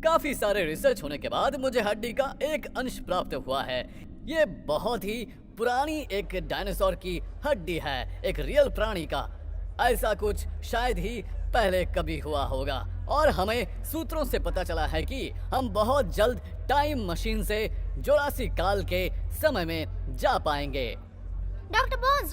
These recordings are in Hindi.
काफी सारे रिसर्च होने के बाद मुझे हड्डी का एक अंश प्राप्त हुआ है। ये बहुत ही पुरानी एक डायनासोर की हड्डी है, एक रियल प्राणी का। ऐसा कुछ शायद ही पहले कभी हुआ होगा और हमें सूत्रों से पता चला है कि हम बहुत जल्द टाइम मशीन से जुरासिक काल के समय में जा पाएंगे। डॉक्टर बोन्स,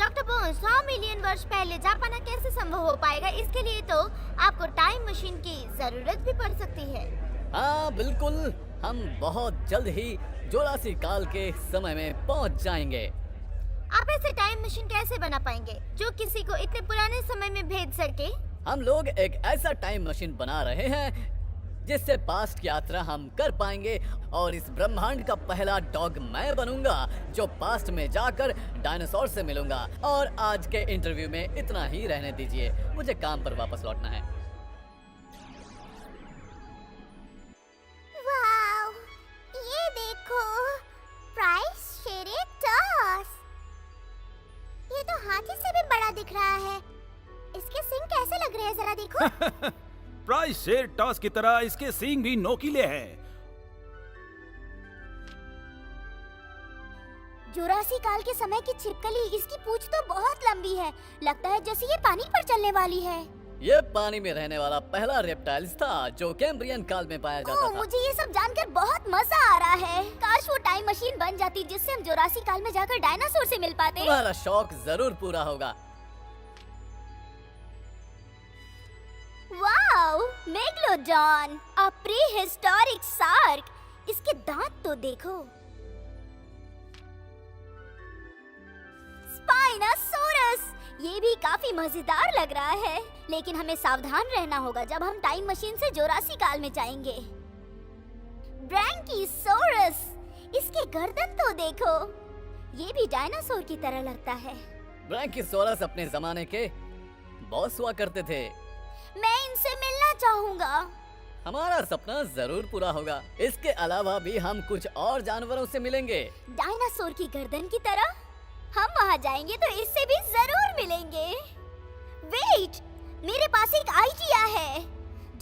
100 मिलियन वर्ष पहले जा पाना कैसे संभव हो पाएगा? इसके लिए तो आपको टाइम मशीन की जरूरत भी पड़ सकती है। हाँ बिल्कुल, हम बहुत जल्द ही जुरासिक काल के समय में पहुंच जाएंगे। आप ऐसे टाइम मशीन कैसे बना पाएंगे जो किसी को इतने पुराने समय में भेज सके? हम लोग एक ऐसा टाइम मशीन बना रहे हैं जिससे पास्ट की यात्रा हम कर पाएंगे और इस ब्रह्मांड का पहला डॉग मैं बनूंगा जो पास्ट में जाकर डायनासोर से मिलूंगा। और आज के इंटरव्यू में इतना ही रहने दीजिए, मुझे काम पर वापस लौटना है। वाव, ये देखो, ट्राइसेरेटॉप्स। ये तो हाथी से भी बड़ा दिख रहा है। इसके सींग कैसे लग रहे हैं, जरा देखो। ट्राइसेरेटॉप्स की तरह इसके सींग भी नोकीले हैं। जुरासिक काल के समय की छिपकली, इसकी पूंछ तो बहुत लंबी है। लगता है जैसे ये पानी पर चलने वाली है। ये पानी में रहने वाला पहला रेप्टाइल्स था जो कैम्ब्रियन काल में पाया जाता था। मुझे ये सब जानकर बहुत मजा आ रहा है। काश वो टाइम मशीन बन जाती जिससे हम जुरासिक काल में जाकर डायनासोर से मिल पाते। तुम्हारा शौक जरूर पूरा होगा। वाओ, मेगलोडॉन, अ प्रीहिस्टोरिक शार्क। इसके दांत तो देखो। स्पाइनोसॉरस, ये भी काफी मजेदार लग रहा है, लेकिन हमें सावधान रहना होगा जब हम टाइम मशीन से जुरासिक काल में जाएंगे। ब्रैंकीसोरस, इसके गर्दन तो देखो, ये भी डायनासोर की तरह लगता है। ब्रैंकीसोरस अपने जमाने के बॉस हुआ करते थे। मैं इनसे मिलना चाहूंगा। हमारा सपना जरूर पूरा होगा। इसके अलावा भी हम कुछ और जानवरों से मिलेंगे। डायनासोर की गर्दन की तरह। हम वहाँ जाएंगे तो इससे भी जरूर मिलेंगे। वेट, मेरे पास एक आइडिया है।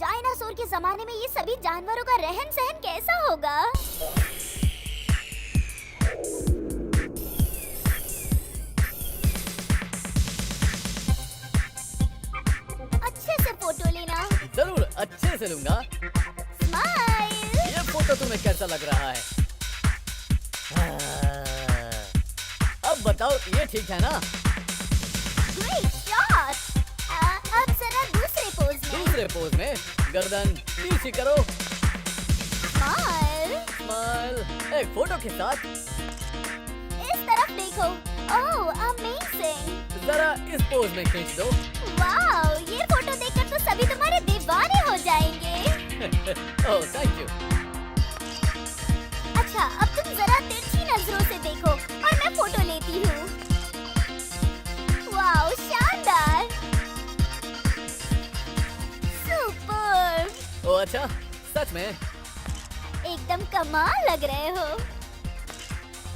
डायनासोर के जमाने में ये सभी जानवरों का रहन सहन कैसा होगा? अच्छे से फोटो लेना। जरूर, अच्छे से लूंगा। स्माइल। ये फोटो तुम्हें कैसा लग रहा है? अब बताओ, ये ठीक है ना? Great shot. अब जरा दूसरे पोज में। दूसरे पोज में गर्दन नीचे करो। स्माइल। स्माइल। एक फोटो के साथ इस तरफ देखो। ओह, अमेजिंग। जरा इस पोज में खींच दो। वाओ, ये फोटो देखकर तो सभी तुम्हारे दीवाने हो जाएंगे। ओह, थैंक यू। अच्छा, अब तुम जरा तिरछी नजरों से देखो और मैं फोटो लेती हूँ। वाओ, शानदार। सुपर। ओह अच्छा, सच में? एकदम कमाल लग रहे हो।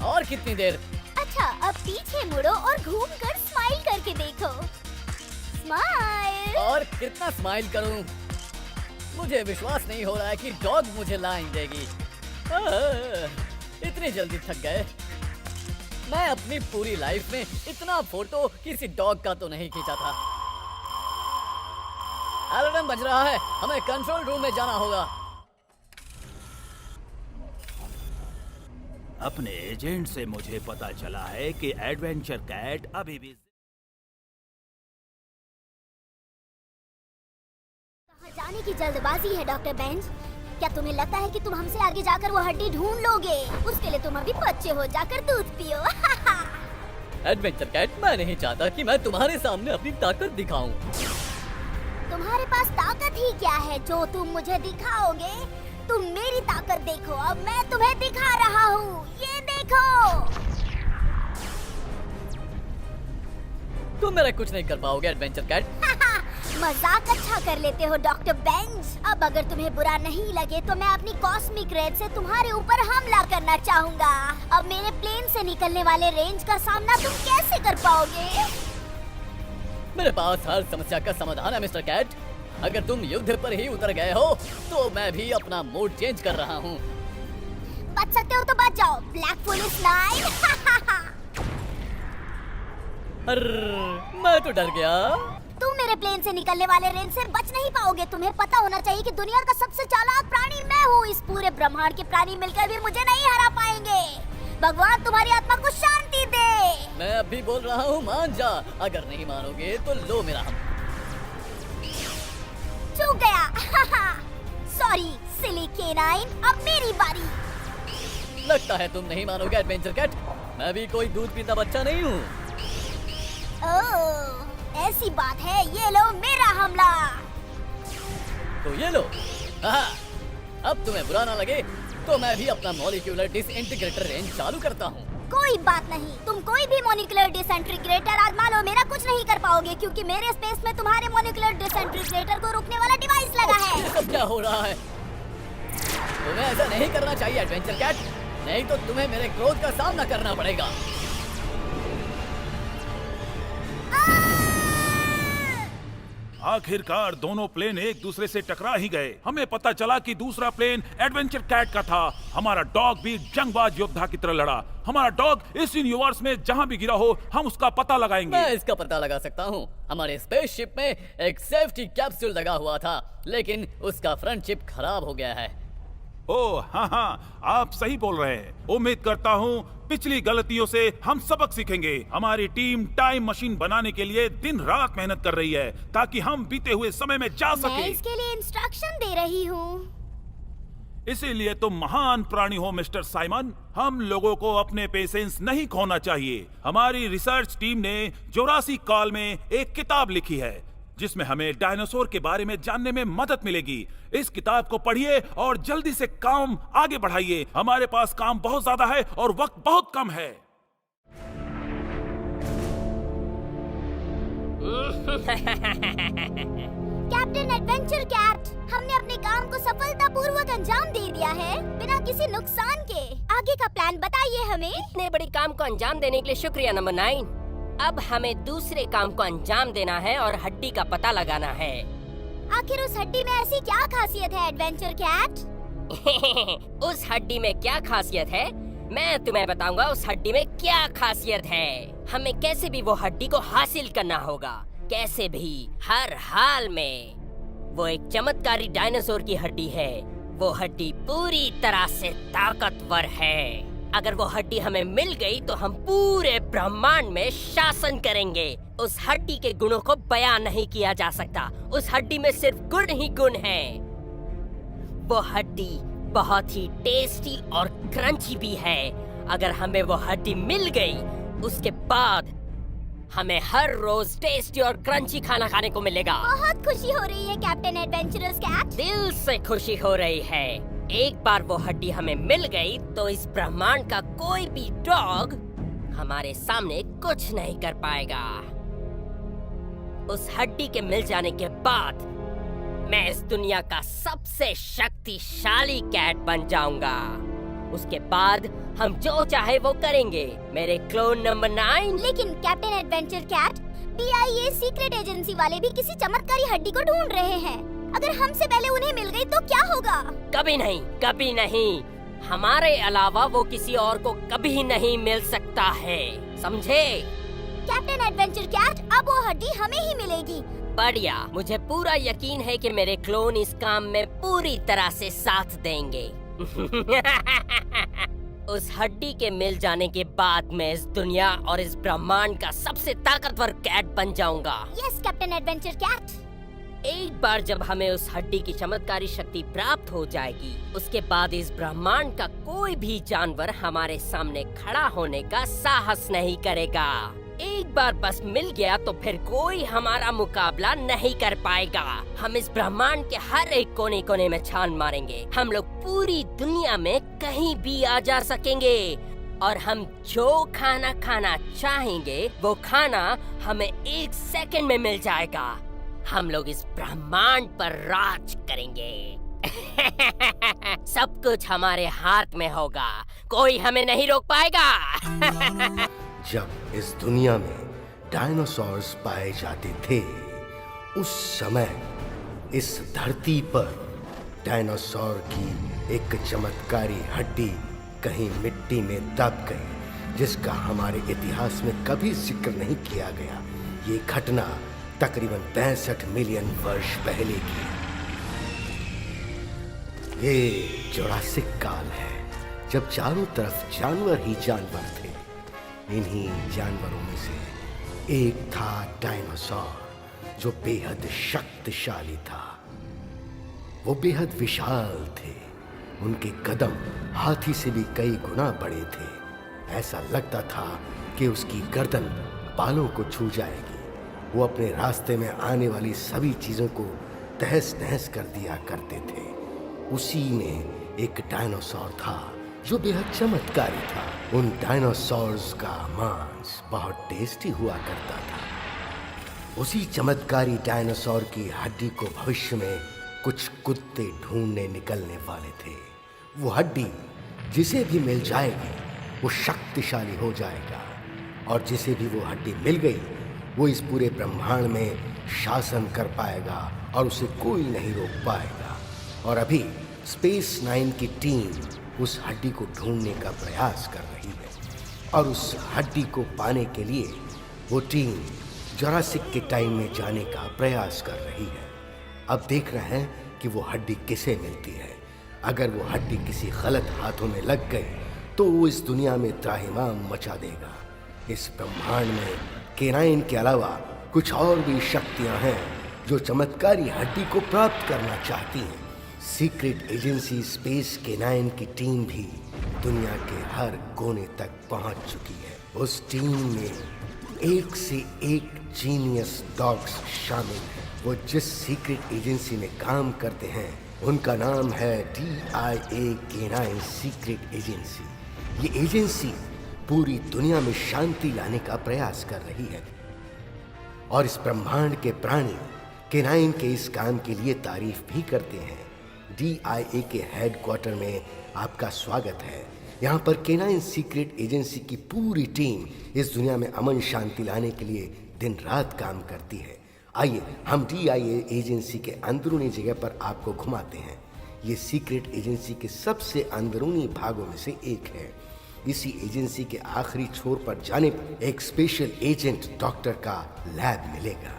और कितनी देर? अच्छा, अब पीछे मुड़ो और घूमकर स्माइल करके देखो। स्माइल। और कितना स्माइल करूं? मुझे विश्वास नहीं हो रहा है कि डॉग मुझे लाइन देगी। इतनी जल्दी थक गए। मैं अपनी पूरी लाइफ में इतना फोटो किसी डॉग का तो नहीं खींचा था। अलार्म बज रहा है, हमें कंट्रोल रूम में जाना होगा। अपने एजेंट से मुझे पता चला है कि एडवेंचर कैट अभी भी कहाँ जाने की जल्दबाजी है डॉक्टर बेंज? क्या तुम्हें लगता है कि तुम हमसे आगे जाकर वो हड्डी ढूंढ लोगे? उसके लिए तुम अभी बच्चे हो, जाकर दूध पियो। एडवेंचर कैट, मैं नहीं चाहता कि मैं तुम्हारे सामने अपनी ताकत दिखाऊं। तुम्हारे पास ताकत ही क्या है जो तुम मुझे दिखाओगे? तुम मेरी ताकत देखो, अब मैं तुम्हें दिखा रहा हूँ। ये देखो। तुम मेरा कुछ नहीं कर पाओगे एडवेंचर कैट। मजाक अच्छा कर लेते हो डॉक्टर बेंज। अब अगर तुम्हें बुरा नहीं लगे तो मैं अपनी कॉस्मिक रेज से तुम्हारे ऊपर हमला करना चाहूँगा। अब मेरे प्लेन से निकलने वाले रेंज का सामना तुम कैसे कर पाओगे? मेरे पास हर समस्या का समाधान है मिस्टर कैट। अगर तुम युद्ध पर ही उतर गए हो तो मैं भी अपना मूड चेंज कर रहा हूँ। बच सकते हो तो बच जाओ, ब्लैक पुलिस 9। अर्र, मैं तो डर गया। तुम मेरे प्लेन से निकलने वाले रेंज से बच नहीं पाओगे। तुम्हें पता होना चाहिए कि दुनिया का सबसे चालाक प्राणी मैं हूँ। इस पूरे ब्रह्मांड के प्राणी मिलकर भी मुझे नहीं हरा पाएंगे। भगवान तुम्हारी आत्मा को शांति दे। मैं अब भी बोल रहा हूँ, मान जा। अगर नहीं मानोगे तो लो मेरा हम। चूक गया। सॉरी सिली K9, अब मेरी बारी। लगता है तुम नहीं मानोगे एडवेंचर कैट। मैं भी कोई दूध पीता बच्चा नहीं हूँ। ओह, ऐसी बात है। ये लो मेरा हमला। तो ये लो। आहा, अब तुम्हें बुरा ना लगे तो मैं भी अपना मॉलिक्यूलर डिसइंटीग्रेटर रेंज चालू करता हूँ। कोई बात नहीं, तुम कोई भी मॉलिक्यूलर डिसइंटीग्रेटर आजमा लो, मेरा कुछ नहीं कर पाओगे क्योंकि मेरे स्पेस में तुम्हारे मॉलिक्यूलर डिसइंटीग्रेटर को रोकने वाला डिवाइस लगा है। ये सब क्या हो रहा है? तुम्हें ऐसा नहीं करना चाहिए एडवेंचर कैट, नहीं तो तुम्हें मेरे क्रोध का सामना करना पड़ेगा। आखिरकार दोनों प्लेन एक दूसरे से टकरा ही गए। हमें पता चला कि दूसरा प्लेन एडवेंचर कैट का था। हमारा डॉग भी जंगबाज योद्धा की तरह लड़ा। हमारा डॉग इस यूनिवर्स में जहां भी गिरा हो हम उसका पता लगाएंगे। मैं इसका पता लगा सकता हूँ। हमारे स्पेसशिप में एक सेफ्टी कैप्सूल लगा हुआ था, लेकिन उसका फ्रंट चिप खराब हो गया है। ओह हाँ, आप सही बोल रहे हैं। उम्मीद करता हूँ पिछली गलतियों से हम सबक सीखेंगे। हमारी टीम टाइम मशीन बनाने के लिए दिन रात मेहनत कर रही है ताकि हम बीते हुए समय में जा मैं सके। इसके लिए इंस्ट्रक्शन दे रही हूँ। इसीलिए तुम महान प्राणी हो मिस्टर साइमन। हम लोगों को अपने पेशेंस नहीं खोना चाहिए। हमारी रिसर्च टीम ने जोरासिक काल में एक किताब लिखी है जिसमें हमें डायनासोर के बारे में जानने में मदद मिलेगी। इस किताब को पढ़िए और जल्दी से काम आगे बढ़ाइए। हमारे पास काम बहुत ज्यादा है और वक्त बहुत कम है। कैप्टन एडवेंचर कैट, हमने अपने काम को सफलतापूर्वक अंजाम दे दिया है बिना किसी नुकसान के। आगे का प्लान बताइए हमें। इतने बड़े काम को अंजाम देने के लिए शुक्रिया नंबर 9। अब हमें दूसरे काम को अंजाम देना है और हड्डी का पता लगाना है। आखिर उस हड्डी में ऐसी क्या खासियत है एडवेंचर कैट? उस हड्डी में क्या खासियत है मैं तुम्हें बताऊंगा। उस हड्डी में क्या खासियत है। हमें कैसे भी वो हड्डी को हासिल करना होगा, कैसे भी, हर हाल में। वो एक चमत्कारी डायनासोर की हड्डी है। वो हड्डी पूरी तरह से ताकतवर है। अगर वो हड्डी हमें मिल गई तो हम पूरे ब्रह्मांड में शासन करेंगे। उस हड्डी के गुणों को बयान नहीं किया जा सकता। उस हड्डी में सिर्फ गुण ही गुण हैं। वो हड्डी बहुत ही टेस्टी और क्रंची भी है। अगर हमें वो हड्डी मिल गई उसके बाद हमें हर रोज टेस्टी और क्रंची खाना खाने को मिलेगा। बहुत खुशी हो रही है कैप्टन एडवेंचरस कैट। दिल से खुशी हो रही है। एक बार वो हड्डी हमें मिल गई तो इस ब्रह्मांड का कोई भी डॉग हमारे सामने कुछ नहीं कर पाएगा। उस हड्डी के मिल जाने के बाद मैं इस दुनिया का सबसे शक्तिशाली कैट बन जाऊंगा। उसके बाद हम जो चाहे वो करेंगे, मेरे क्लोन नंबर 9। लेकिन captain adventure cat, PIA secret agency वाले भी किसी चमत्कारी हड्डी को ढूंढ रहे हैं। अगर हमसे पहले उन्हें मिल गई तो क्या होगा? कभी नहीं, कभी नहीं। हमारे अलावा वो किसी और को कभी नहीं मिल सकता है, समझे? कैप्टन एडवेंचर कैट, अब वो हड्डी हमें ही मिलेगी। बढ़िया, मुझे पूरा यकीन है कि मेरे क्लोन इस काम में पूरी तरह से साथ देंगे। उस हड्डी के मिल जाने के बाद मैं इस दुनिया और इस ब्रह्मांड का सबसे ताकतवर कैट बन जाऊंगा। Yes captain adventure cat. एक बार जब हमें उस हड्डी की चमत्कारी शक्ति प्राप्त हो जाएगी, उसके बाद इस ब्रह्मांड का कोई भी जानवर हमारे सामने खड़ा होने का साहस नहीं करेगा। एक बार बस मिल गया तो फिर कोई हमारा मुकाबला नहीं कर पाएगा। हम इस ब्रह्मांड के हर एक कोने कोने में छान मारेंगे। हम लोग पूरी दुनिया में कहीं भी आ जा सकेंगे और हम जो खाना खाना चाहेंगे वो खाना हमें 1 सेकंड में मिल जाएगा। हम लोग इस ब्रह्मांड पर राज करेंगे। सब कुछ हमारे हाथ में होगा, कोई हमें नहीं रोक पाएगा। जब इस दुनिया में डायनासोर्स पाए जाते थे, उस समय इस धरती पर डायनासोर की एक चमत्कारी हड्डी कहीं मिट्टी में दब गई, जिसका हमारे इतिहास में कभी जिक्र नहीं किया गया। ये घटना तकरीबन 65 मिलियन वर्ष पहले की। ये जुरासिक काल है, जब चारों तरफ जानवर ही जानवर थे। इन्हीं जानवरों में से एक था डायनासोर, जो बेहद शक्तिशाली था। वो बेहद विशाल थे। उनके कदम हाथी से भी कई गुना बड़े थे। ऐसा लगता था कि उसकी गर्दन बालों को छू जाएगी। वो अपने रास्ते में आने वाली सभी चीजों को तहस नहस कर दिया करते थे। उसी में एक डायनासोर था जो बेहद चमत्कारी था। उन डायनासोर्स का मांस बहुत टेस्टी हुआ करता था। उसी चमत्कारी डायनासोर की हड्डी को भविष्य में कुछ कुत्ते ढूंढने निकलने वाले थे। वो हड्डी जिसे भी मिल जाएगी वो शक्तिशाली हो जाएगा, और जिसे भी वो हड्डी मिल गई वो इस पूरे ब्रह्मांड में शासन कर पाएगा और उसे कोई नहीं रोक पाएगा। और अभी स्पेस 9 की टीम उस हड्डी को ढूंढने का प्रयास कर रही है, और उस हड्डी को पाने के लिए वो टीम जुरासिक के टाइम में जाने का प्रयास कर रही है। अब देख रहे हैं कि वो हड्डी किसे मिलती है। अगर वो हड्डी किसी गलत हाथों में लग गई तो वो इस दुनिया में त्राहिमाम मचा देगा। इस ब्रह्मांड में केनाइन के अलावा कुछ और भी शक्तियां हैं जो चमत्कारी हड्डी को प्राप्त करना चाहती हैं। सीक्रेट एजेंसी स्पेस केनाइन की टीम भी दुनिया के हर कोने तक पहुंच चुकी है। उस टीम में एक से एक जीनियस डॉग्स शामिल हैं। वो जिस सीक्रेट एजेंसी में काम करते हैं उनका नाम है DIA केनाइन सीक्रेट एजेंसी। ये एजेंसी पूरी दुनिया में शांति लाने का प्रयास कर रही है, और इस ब्रह्मांड के प्राणी केनाइन के इस काम के लिए तारीफ भी करते हैं। DIA के हेडक्वार्टर में आपका स्वागत है। यहाँ पर केनाइन सीक्रेट एजेंसी की पूरी टीम इस दुनिया में अमन शांति लाने के लिए दिन रात काम करती है। आइए हम DIA एजेंसी के अंदरूनी जगह पर आपको घुमाते हैं। ये सीक्रेट एजेंसी के सबसे अंदरूनी भागों में से एक है। इसी एजेंसी के आखिरी छोर पर जाने पर एक स्पेशल एजेंट डॉक्टर का लैब मिलेगा।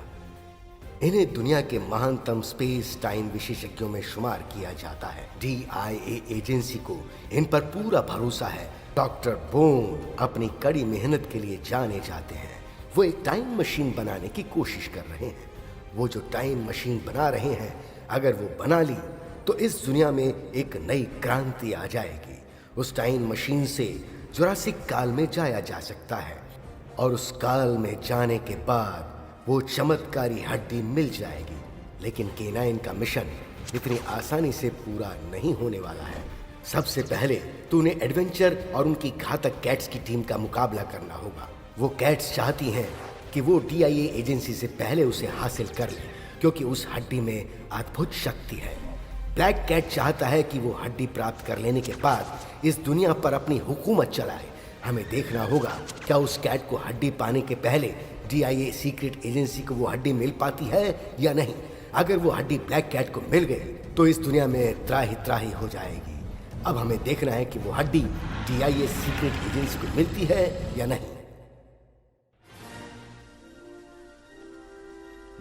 इन्हें दुनिया के महानतम स्पेस टाइम विशेषज्ञों में शुमार किया जाता है। DIA एजेंसी को इन पर पूरा भरोसा है। डॉक्टर बोन अपनी कड़ी मेहनत के लिए जाने जाते हैं। वो एक टाइम मशीन बनाने की कोशिश कर रहे हैं। वो जो टाइम मशीन बना रहे हैं, अगर वो बना ली तो इस दुनिया में एक नई क्रांति आ जाएगी। उस टाइम मशीन से जुरासिक काल में जाया जा सकता है, और उस काल में जाने के बाद वो चमत्कारी हड्डी मिल जाएगी। लेकिन केनाइन का मिशन इतनी आसानी से पूरा नहीं होने वाला है। सबसे पहले तो उन्हें एडवेंचर और उनकी घातक कैट्स की टीम का मुकाबला करना होगा। वो कैट्स चाहती हैं कि वो DIA एजेंसी से पहले उसे हासिल कर ले, क्योंकि उस हड्डी में अद्भुत शक्ति है। ब्लैक कैट चाहता है कि वो हड्डी प्राप्त कर लेने के बाद इस दुनिया पर अपनी हुकूमत चलाए। हमें देखना होगा क्या उस कैट को हड्डी पाने के पहले DIA सीक्रेट एजेंसी को वो हड्डी मिल पाती है या नहीं। अगर वो हड्डी ब्लैक कैट को मिल गई तो इस दुनिया में त्राही हो जाएगी। अब हमें देखना है कि वो हड्डी DIA सीक्रेट एजेंसी को मिलती है या नहीं।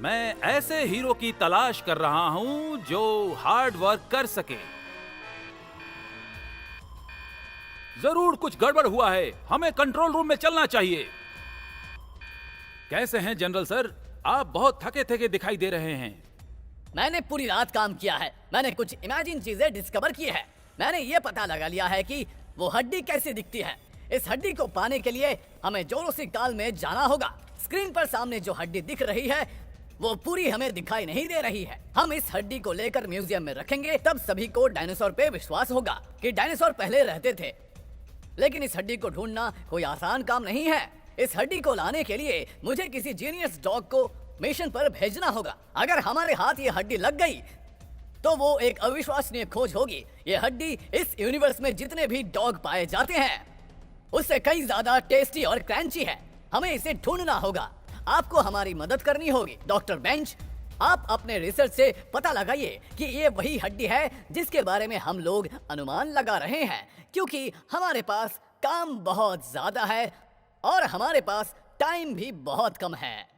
मैं ऐसे हीरो की तलाश कर रहा हूं जो हार्ड वर्क कर सके। जरूर कुछ गड़बड़ हुआ है। हमें कंट्रोल रूम में चलना चाहिए। कैसे हैं जनरल सर? आप बहुत थके थके दिखाई दे रहे हैं। मैंने पूरी रात काम किया है। मैंने कुछ इमेजिन चीजें डिस्कवर की है। मैंने ये पता लगा लिया है कि वो हड्डी कैसे दिखती है। इस हड्डी को पाने के लिए हमें जुरासिक काल में जाना होगा। स्क्रीन पर सामने जो हड्डी दिख रही है वो पूरी हमें दिखाई नहीं दे रही है। हम इस हड्डी को लेकर म्यूजियम में रखेंगे, तब सभी को डायनासोर पे विश्वास होगा कि डायनासोर पहले रहते थे। लेकिन इस हड्डी को ढूंढना कोई आसान काम नहीं है। इस हड्डी को लाने के लिए मुझे किसी जीनियस डॉग को मिशन पर भेजना होगा। अगर हमारे हाथ ये हड्डी लग गई तो वो एक अविश्वसनीय खोज होगी। ये हड्डी इस यूनिवर्स में जितने भी डॉग पाए जाते हैं उससे कई ज्यादा टेस्टी और क्रंची है। हमें इसे ढूंढना होगा। आपको हमारी मदद करनी होगी। डॉक्टर बेंच, आप अपने रिसर्च से पता लगाइए कि ये वही हड्डी है जिसके बारे में हम लोग अनुमान लगा रहे हैं, क्योंकि हमारे पास काम बहुत ज्यादा है और हमारे पास टाइम भी बहुत कम है।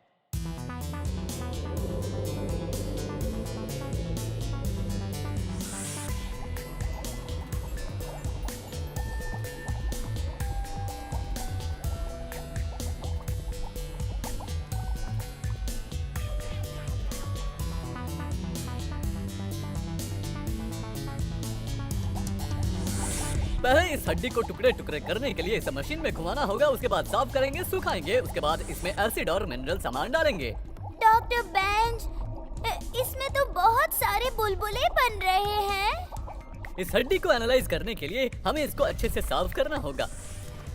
पहले इस हड्डी को टुकड़े टुकड़े करने के लिए इसे मशीन में घुमाना होगा, उसके बाद साफ करेंगे, सुखाएंगे, उसके बाद इसमें एसिड और मिनरल सामान डालेंगे। डॉक्टर बेंज, इसमें तो बहुत सारे बुलबुले बन रहे हैं। इस हड्डी को एनालाइज करने के लिए हमें इसको अच्छे से साफ करना होगा।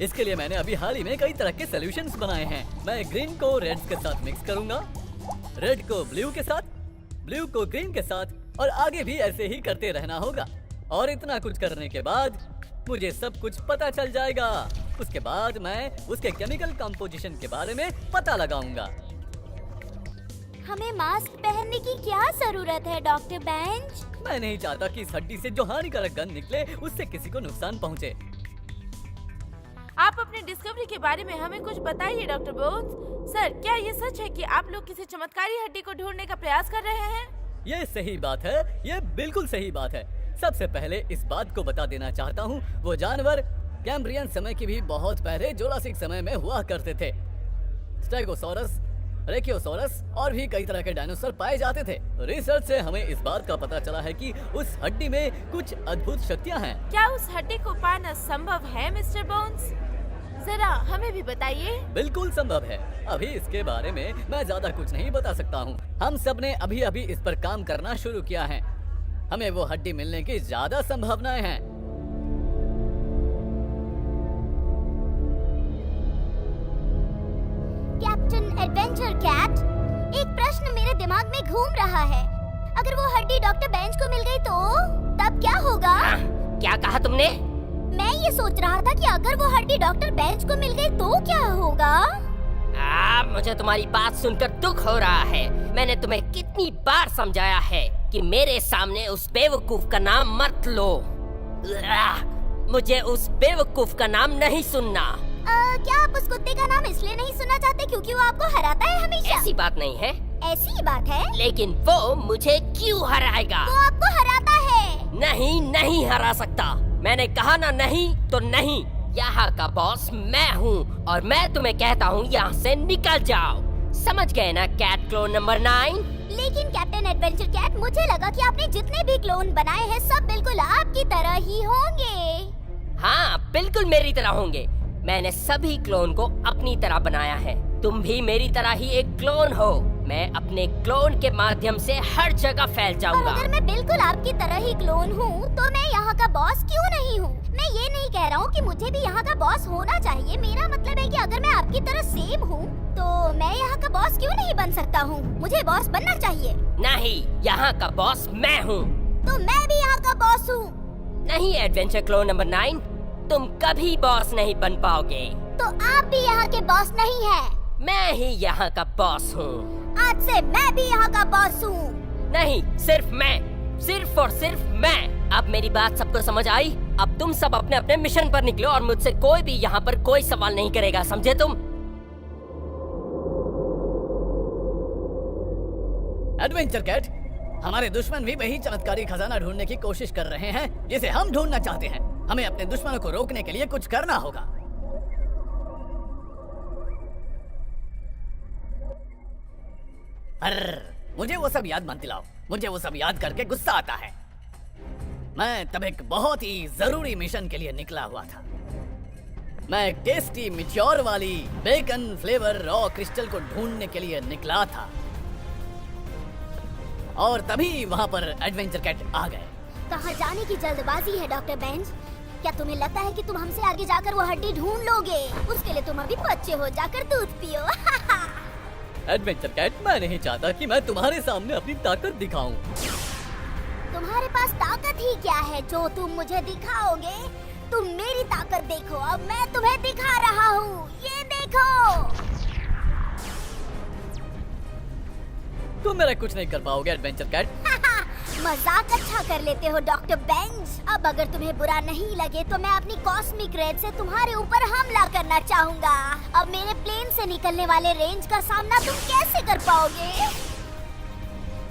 इसके लिए मैंने अभी हाल ही में कई तरह के सॉल्यूशंस बनाए हैं। मैं ग्रीन को रेड के साथ मिक्स करूंगा, रेड को ब्लू के साथ, ब्लू को ग्रीन के साथ, और आगे भी ऐसे ही करते रहना होगा। और इतना कुछ करने के बाद मुझे सब कुछ पता चल जाएगा। उसके बाद मैं उसके केमिकल कंपोजिशन के बारे में पता लगाऊंगा। हमें मास्क पहनने की क्या जरूरत है डॉक्टर बेंज? मैं नहीं चाहता कि इस हड्डी से जो हानिकारक गंध निकले उससे किसी को नुकसान पहुंचे। आप अपनी डिस्कवरी के बारे में हमें कुछ बताइए डॉक्टर बोन्स। सर, क्या ये सच है कि आप लोग किसी चमत्कारी हड्डी को ढूंढने का प्रयास कर रहे हैं? ये सही बात है, ये बिल्कुल सही बात है। सबसे पहले इस बात को बता देना चाहता हूँ, वो जानवर कैम्ब्रियन समय की भी बहुत पहले जुरासिक समय में हुआ करते थे। स्टेगोसॉरस, ब्रेकियोसॉरस और भी कई तरह के डायनासोर पाए जाते थे। रिसर्च से हमें इस बात का पता चला है कि उस हड्डी में कुछ अद्भुत शक्तियाँ हैं। क्या उस हड्डी को पाना संभव है मिस्टर बोन्स? जरा हमें भी बताइए। बिल्कुल संभव है। अभी इसके बारे में मैं ज्यादा कुछ नहीं बता सकता हूँ। हम सब ने अभी अभी इस पर काम करना शुरू किया है। हमें वो हड्डी मिलने की ज्यादा संभावनाएं हैं। कैप्टन एडवेंचर कैट, एक प्रश्न मेरे दिमाग में घूम रहा है। अगर वो हड्डी डॉक्टर बेंच को मिल गई तो तब क्या होगा? क्या कहा तुमने? मैं ये सोच रहा था कि अगर वो हड्डी डॉक्टर बेंच को मिल गई तो क्या होगा? मुझे तुम्हारी बात सुनकर दुख हो रहा है। मैंने तुम्हें कितनी बार समझाया है कि मेरे सामने उस बेवकूफ का नाम मत लो। मुझे उस बेवकूफ का नाम नहीं सुनना। क्या आप उस कुत्ते का नाम इसलिए नहीं सुनना चाहते क्योंकि वो आपको हराता है हमेशा? ऐसी बात नहीं है। ऐसी ही बात है। लेकिन वो मुझे क्यों हराएगा? वो आपको हराता है। नहीं, नहीं हरा सकता। मैंने कहा ना, नहीं तो नहीं। यहाँ का बॉस मैं हूँ और मैं तुम्हें कहता हूँ यहाँ से निकल जाओ। समझ गए ना कैट क्लोन नंबर 9? लेकिन कैप्टन एडवेंचर कैट, मुझे लगा कि आपने जितने भी क्लोन बनाए हैं सब बिल्कुल आपकी तरह ही होंगे। हाँ, बिल्कुल मेरी तरह होंगे। मैंने सभी क्लोन को अपनी तरह बनाया है। तुम भी मेरी तरह ही एक क्लोन हो। मैं अपने क्लोन के माध्यम से हर जगह फैल जाऊंगा। अगर मैं बिल्कुल आपकी तरह ही क्लोन हूँ तो मैं यहाँ का बॉस क्यों नहीं हूँ? मैं ये नहीं कह रहा हूँ कि मुझे भी यहाँ का बॉस होना चाहिए। मेरा मतलब है कि अगर मैं आपकी तरह सेम हूँ तो मैं यहाँ का बॉस क्यों नहीं बन सकता हूँ? मुझे बॉस बनना चाहिए। नहीं, यहाँ का बॉस मैं हूँ। तो मैं भी यहाँ का बॉस हूँ। नहीं एडवेंचर क्लोन नंबर 9, तुम कभी बॉस नहीं बन पाओगे। तो आप भी यहाँ के बॉस नहीं हैं। मैं ही यहाँ का बॉस हूँ। आज से मैं भी यहाँ का बॉस हूँ। नहीं, सिर्फ मैं, सिर्फ और सिर्फ मैं। अब मेरी बात सबको समझ आई? अब तुम सब अपने अपने मिशन पर निकलो और मुझसे कोई भी यहाँ पर कोई सवाल नहीं करेगा, समझे तुम? एडवेंचर कैट, हमारे दुश्मन भी वही चमत्कारी खजाना ढूंढने की कोशिश कर रहे हैं जिसे हम ढूंढना चाहते हैं। हमें अपने दुश्मनों को रोकने के लिए कुछ करना होगा। मुझे वो सब याद मत दिलाओ। मुझे वो सब याद करके गुस्सा आता है। मैं तब एक बहुत ही जरूरी मिशन के लिए निकला हुआ था। मैं टेस्टी मिच्योर वाली बेकन फ्लेवर रॉ क्रिस्टल को ढूंढने के लिए निकला था और तभी वहां पर एडवेंचर कैट आ गए। कहाँ जाने की जल्दबाजी है डॉक्टर बेंज? क्या तुम्हें लगता है कि तुम हमसे आगे जाकर वो हड्डी ढूंढ लोगे? उसके लिए तुम अभी बच्चे हो, जाकर दूध पियो। एडवेंचर कैट, मैं नहीं चाहता कि मैं तुम्हारे सामने अपनी ताकत दिखाऊं। तुम्हारे पास ताकत ही क्या है जो तुम मुझे दिखाओगे? तुम मेरी ताकत देखो, अब मैं तुम्हें दिखा रहा हूँ। ये देखो। तुम मेरा कुछ नहीं कर पाओगे एडवेंचर कैट। मजाक अच्छा कर लेते हो डॉक्टर बेंज। अब अगर तुम्हें बुरा नहीं लगे तो मैं अपनी कॉस्मिक रेड से तुम्हारे ऊपर हमला करना चाहूँगा। अब मेरे प्लेन से निकलने वाले रेंज का सामना तुम कैसे कर पाओगे?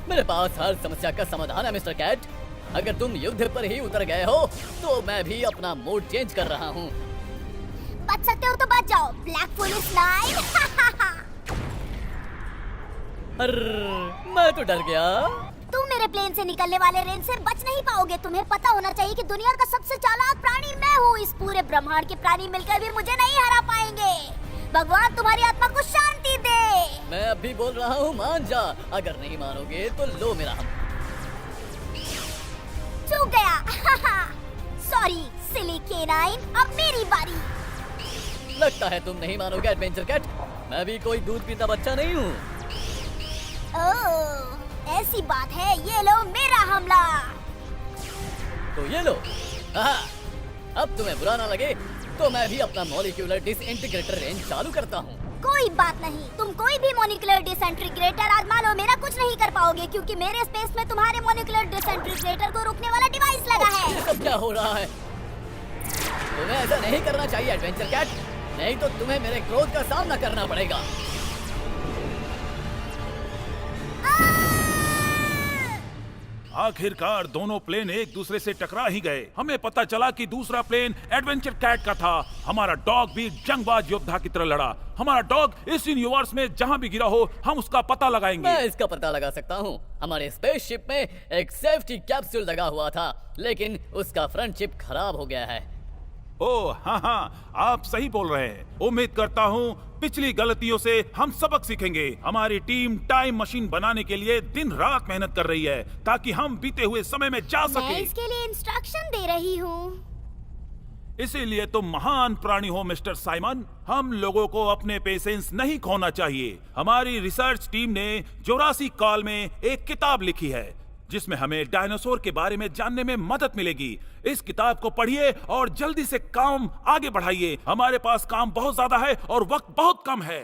मेरे पास हर समस्या का समाधान है मिस्टर कैट। अगर तुम युद्ध पर ही उतर गए हो तो मैं भी अपना मूड चेंज कर रहा हूँ। बच सकते हो तो बच जाओ, ब्लैक पुलिस 9। मैं तो डर गया। तुम मेरे प्लेन से निकलने वाले रेंज से बच नहीं पाओगे। तुम्हें पता होना चाहिए कि दुनिया का सबसे चालाक प्राणी मैं हूँ। इस पूरे ब्रह्मांड के प्राणी मिलकर भी मुझे नहीं हरा पाएंगे। भगवान तुम्हारी आत्मा को शांति दे। मैं अभी बोल रहा हूँ मान जा। अगर नहीं मानोगे तो लो मेरा हम। चूक गया। सॉरी सिली K9, अब मेरी बारी। लगता है तुम नहीं मानोगे एडवेंचर कैट। मैं भी कोई दूध पीता बच्चा नहीं हूँ। ओह, ऐसी बात है। ये लो मेरा हमला। तो ये लो। अब तुम्हें बुरा ना लगे तो मैं भी अपना मॉलिक्यूलर डिसइंटीग्रेटर रेंज चालू करता हूँ। कोई बात नहीं, तुम कोई भी मॉलिक्यूलर डिसइंटीग्रेटर आजमा लो, मेरा कुछ नहीं कर पाओगे क्योंकि मेरे स्पेस में तुम्हारे मॉलिक्यूलर डिसइंटीग्रेटर को रोकने वाला डिवाइस लगा है। ये सब क्या हो रहा है? तुम्हें ऐसा नहीं करना चाहिए एडवेंचर कैट, नहीं तो तुम्हें मेरे क्रोध का सामना करना पड़ेगा। आखिरकार दोनों प्लेन एक दूसरे से टकरा ही गए। हमें पता चला कि दूसरा प्लेन एडवेंचर कैट का था। हमारा डॉग भी जंगबाज योद्धा की तरह लड़ा। हमारा डॉग इस यूनिवर्स में जहां भी गिरा हो हम उसका पता लगाएंगे। मैं इसका पता लगा सकता हूँ। हमारे स्पेसशिप में एक सेफ्टी कैप्सूल लगा हुआ था, लेकिन उसका फ्रंट चिप खराब हो गया है। ओह हाँ, आप सही बोल रहे हैं। उम्मीद करता हूँ पिछली गलतियों से हम सबक सीखेंगे। हमारी टीम टाइम मशीन बनाने के लिए दिन रात मेहनत कर रही है ताकि हम बीते हुए समय में जा मैं सके। इसके लिए इंस्ट्रक्शन दे रही हूँ। इसीलिए तुम महान प्राणी हो मिस्टर साइमन। हम लोगों को अपने पेशेंस नहीं खोना चाहिए। हमारी रिसर्च टीम ने जोरासिक काल में एक किताब लिखी है जिसमें हमें डायनासोर के बारे में जानने में मदद मिलेगी। इस किताब को पढ़िए और जल्दी से काम आगे बढ़ाइए। हमारे पास काम बहुत ज्यादा है और वक्त बहुत कम है।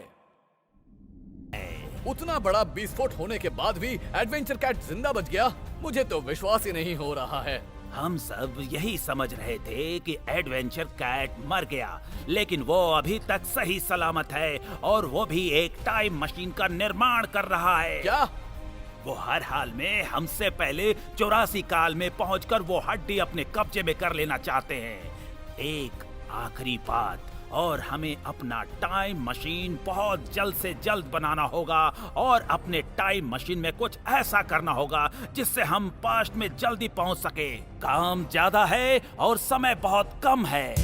उतना बड़ा विस्फोट होने के बाद भी एडवेंचर कैट जिंदा बच गया, मुझे तो विश्वास ही नहीं हो रहा है। हम सब यही समझ रहे थे कि एडवेंचर कैट मर गया, लेकिन वो अभी तक सही सलामत है और वो भी एक टाइम मशीन का निर्माण कर रहा है। क्या? वो हर हाल में हमसे पहले 84 काल में पहुंचकर वो हड्डी अपने कब्जे में कर लेना चाहते हैं। एक आखिरी बात, और हमें अपना टाइम मशीन बहुत जल्द से जल्द बनाना होगा और अपने टाइम मशीन में कुछ ऐसा करना होगा जिससे हम पास्ट में जल्दी पहुंच सके। काम ज्यादा है और समय बहुत कम है।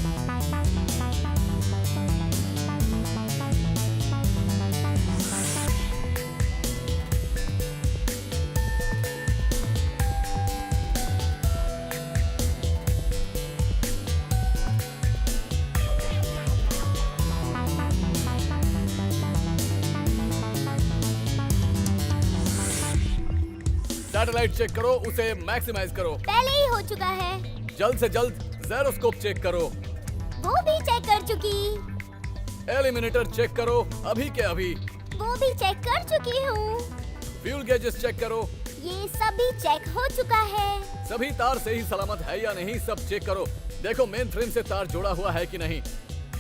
सैटेलाइट चेक करो, उसे मैक्सिमाइज करो। पहले ही हो चुका है। जल्द से जल्द ज़ायरोस्कोप चेक करो। वो भी चेक कर चुकी। एलिमिनेटर चेक करो, अभी के अभी। वो भी चेक कर चुकी हूँ। फ्यूल गेजेस चेक करो। ये सभी चेक हो चुका है। सभी तार सही सलामत है या नहीं सब चेक करो। देखो मेन फ्रेम से तार जुड़ा हुआ है कि नहीं।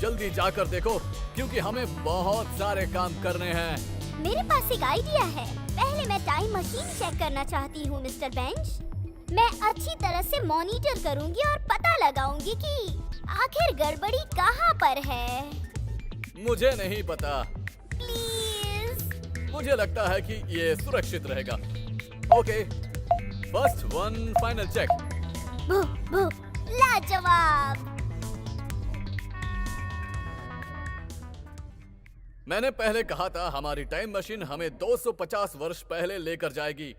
जल्दी जाकर देखो क्योंकि हमें बहुत सारे काम करने हैं। मेरे पास एक आइडिया है। पहले मैं टाइम मशीन चेक करना चाहती हूँ मिस्टर बेंच। मैं अच्छी तरह से मॉनिटर करूँगी और पता लगाऊंगी कि आखिर गड़बड़ी कहाँ पर है। मुझे नहीं पता। प्लीज। मुझे लगता है कि ये सुरक्षित रहेगा। Okay, first one final check. भू भू लाजवाब। मैंने पहले कहा था हमारी टाइम मशीन हमें 250 वर्ष पहले लेकर जाएगी।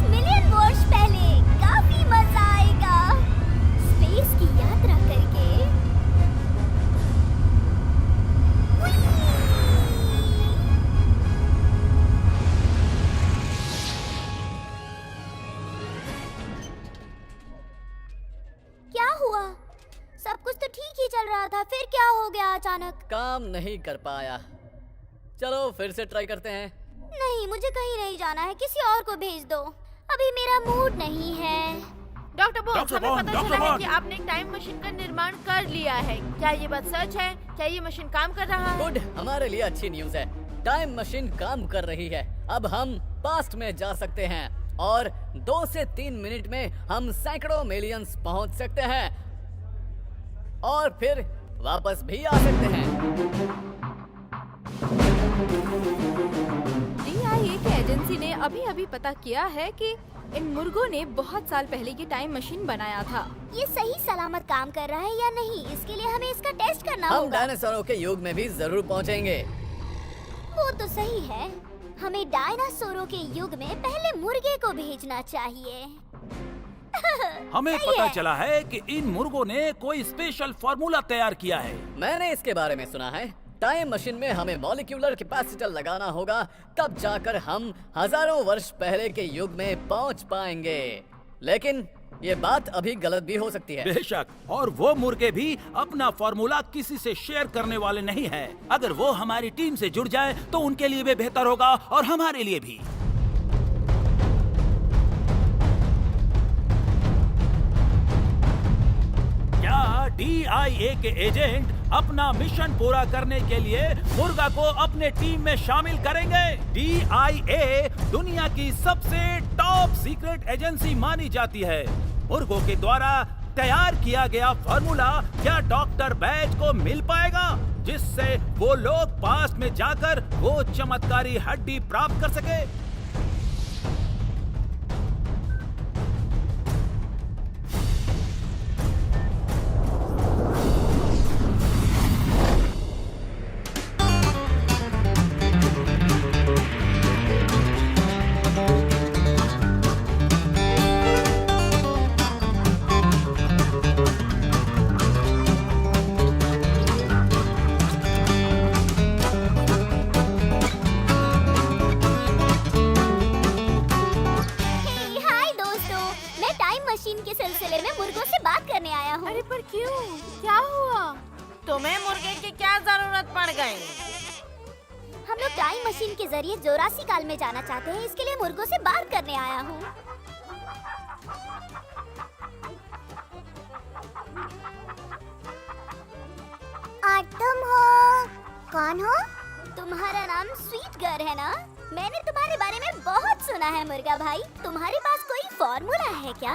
मिलियन वर्ष पहले। काफी मजा आएगा स्पेस की यात्रा करके। क्या हुआ? सब कुछ तो ठीक ही चल अचानक? काम नहीं कर पाया। चलो फिर से ट्राई करते हैं। नहीं, मुझे कहीं नहीं जाना है, किसी और को भेज दो। अभी मेरा मूड नहीं है। डॉक्टर बोन्स, डॉक्टर हमें बोन्स, पता डॉक्टर चला है बोन्स। कि आपने एक टाइम मशीन का निर्माण कर लिया है। क्या ये बात सच है? क्या ये मशीन काम कर रहा है? गुड, हमारे लिए अच्छी न्यूज़ है। टाइम मशीन काम कर रही है। अब हम पास्ट में जा सकते हैं और 2 से 3 मिनट में हम सैकड़ों मिलियंस पहुंच सकते हैं और फिर वापस भी आ सकते हैं। DIA की एजेंसी ने अभी पता किया है कि इन मुर्गों ने बहुत साल पहले की टाइम मशीन बनाया था। ये सही सलामत काम कर रहा है या नहीं, इसके लिए हमें इसका टेस्ट करना हम होगा। डायनासोरों के युग में भी जरूर पहुंचेंगे। वो तो सही है, हमें डायनासोरों के युग में पहले मुर्गे को भेजना चाहिए। हमें सही पता है। चला है कि इन मुर्गों ने कोई स्पेशल फार्मूला तैयार किया है। मैंने इसके बारे में सुना है। टाइम मशीन में हमें मॉलिक्यूलर कैपेसिटर लगाना होगा, तब जाकर हम हजारों वर्ष पहले के युग में पहुंच पाएंगे। लेकिन ये बात अभी गलत भी हो सकती है। बेशक, और वो मुर्गे भी अपना फार्मूला किसी से शेयर करने वाले नहीं है। अगर वो हमारी टीम से जुड़ जाए तो उनके लिए भी बेहतर होगा और हमारे लिए भी। क्या DIA के एजेंट अपना मिशन पूरा करने के लिए मुर्गा को अपने टीम में शामिल करेंगे? DIA दुनिया की सबसे टॉप सीक्रेट एजेंसी मानी जाती है। मुर्गों के द्वारा तैयार किया गया फार्मूला क्या डॉक्टर बैच को मिल पाएगा, जिससे वो लोग पास में जाकर वो चमत्कारी हड्डी प्राप्त कर सके? हाय दोस्तों, मैं टाइम मशीन के सिलसिले में मुर्गों से बात करने आया हूँ। अरे पर क्यों? क्या हुआ? तुम्हें मुर्गे की क्या जरूरत पड़ गई? हम लोग टाइम मशीन के जरिए जोरासी काल में जाना चाहते हैं, इसके लिए मुर्गों से बात करने आया हूँ। और तुम हो? कौन हो? तुम्हारा नाम स्वीट गर्ल है ना? मैंने तुम्हारे बारे में बहुत सुना है मुर्गा भाई। तुम्हारे पास कोई फॉर्मूला है क्या?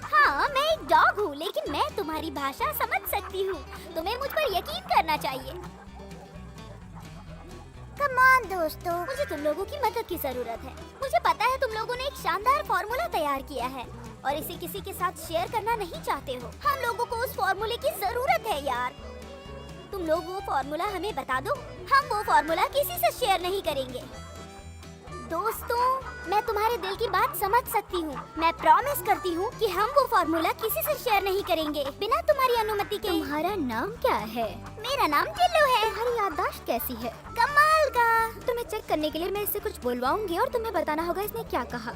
हाँ, मैं एक डॉग हूँ, लेकिन मैं तुम्हारी भाषा समझ सकती हूँ। तुम्हें मुझ पर यकीन करना चाहिए। कम ऑन दोस्तों, मुझे तुम लोगों की मदद की जरूरत है। मुझे पता है तुम लोगों ने एक शानदार फॉर्मूला तैयार किया है और इसे किसी के साथ शेयर करना नहीं चाहते हो। हम लोगों को उस फॉर्मूले की जरूरत है यार। तुम लोग वो फॉर्मूला हमें बता दो, हम वो फॉर्मूला किसी से शेयर नहीं करेंगे। दोस्तों, मैं तुम्हारे दिल की बात समझ सकती हूँ। मैं प्रॉमिस करती हूँ कि हम वो फॉर्मूला किसी से शेयर नहीं करेंगे बिना तुम्हारी अनुमति के। तुम्हारा नाम क्या है? मेरा नाम टिल्लू है। तुम्हारी याददाश्त कैसी है? कमाल का। तुम्हें चेक करने के लिए मैं इससे कुछ बुलवाऊंगी और तुम्हें बताना होगा इसने क्या कहा।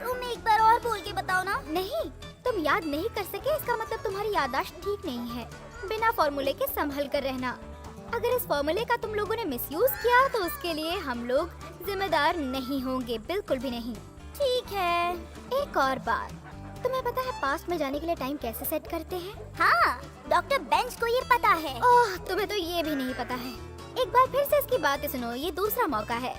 तुम एक बार और बोल के बताओ ना। नहीं, तुम याद नहीं कर सके इसका मतलब तुम्हारी याददाश्त ठीक नहीं है। बिना फॉर्मूले के संभल कर रहना। अगर इस फॉर्मूले का तुम लोगों ने मिसयूज किया तो उसके लिए हम लोग जिम्मेदार नहीं होंगे, बिल्कुल भी नहीं। ठीक है। एक और बात, तुम्हें पता है पास्ट में जाने के लिए टाइम कैसे सेट करते हैं? हाँ, डॉक्टर बेंच को ये पता है। ओह, तुम्हें तो ये भी नहीं पता है। एक बार फिर से इसकी बातें सुनो, ये दूसरा मौका है।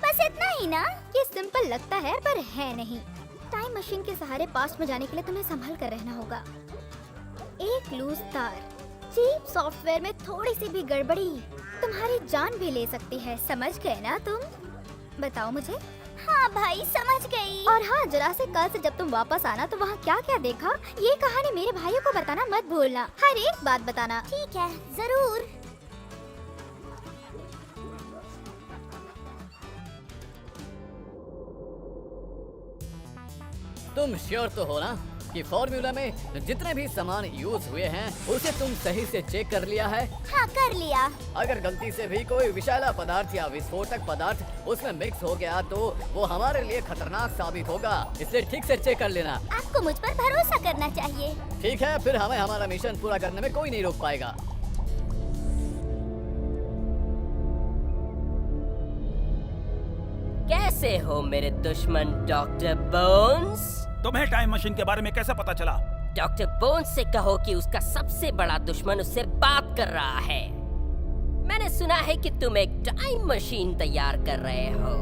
बस इतना ही ना? ये सिंपल लगता है पर है नहीं। टाइम मशीन के सहारे पास्ट में जाने के लिए तुम्हें संभल कर रहना होगा। एक लूज तार चीप सॉफ्टवेयर में थोड़ी सी भी गड़बड़ी तुम्हारी जान भी ले सकती है। समझ गए ना तुम? बताओ मुझे। हाँ भाई, समझ गई। और हाँ, जुरासिक काल से जब तुम वापस आना तो वहाँ क्या क्या देखा ये कहानी मेरे भाइयों को बताना मत भूलना। हर एक बात बताना। ठीक है, जरूर। तुम श्योर तो हो ना? कि फॉर्मूला में जितने भी सामान यूज हुए हैं उसे तुम सही से चेक कर लिया है? हाँ, कर लिया। अगर गलती से भी कोई विषैला पदार्थ या विस्फोटक पदार्थ उसमें मिक्स हो गया तो वो हमारे लिए खतरनाक साबित होगा, इसलिए ठीक से चेक कर लेना। आपको मुझ पर भरोसा करना चाहिए। ठीक है, फिर हमें हमारा मिशन पूरा करने में कोई नहीं रोक पाएगा। कैसे हो मेरे दुश्मन डॉक्टर बोन्स? तुम्हें टाइम मशीन के बारे में कैसे पता चला? डॉक्टर बोन्स से कहो कि उसका सबसे बड़ा दुश्मन उससे बात कर रहा है। मैंने सुना है कि तुम एक टाइम मशीन तैयार कर रहे हो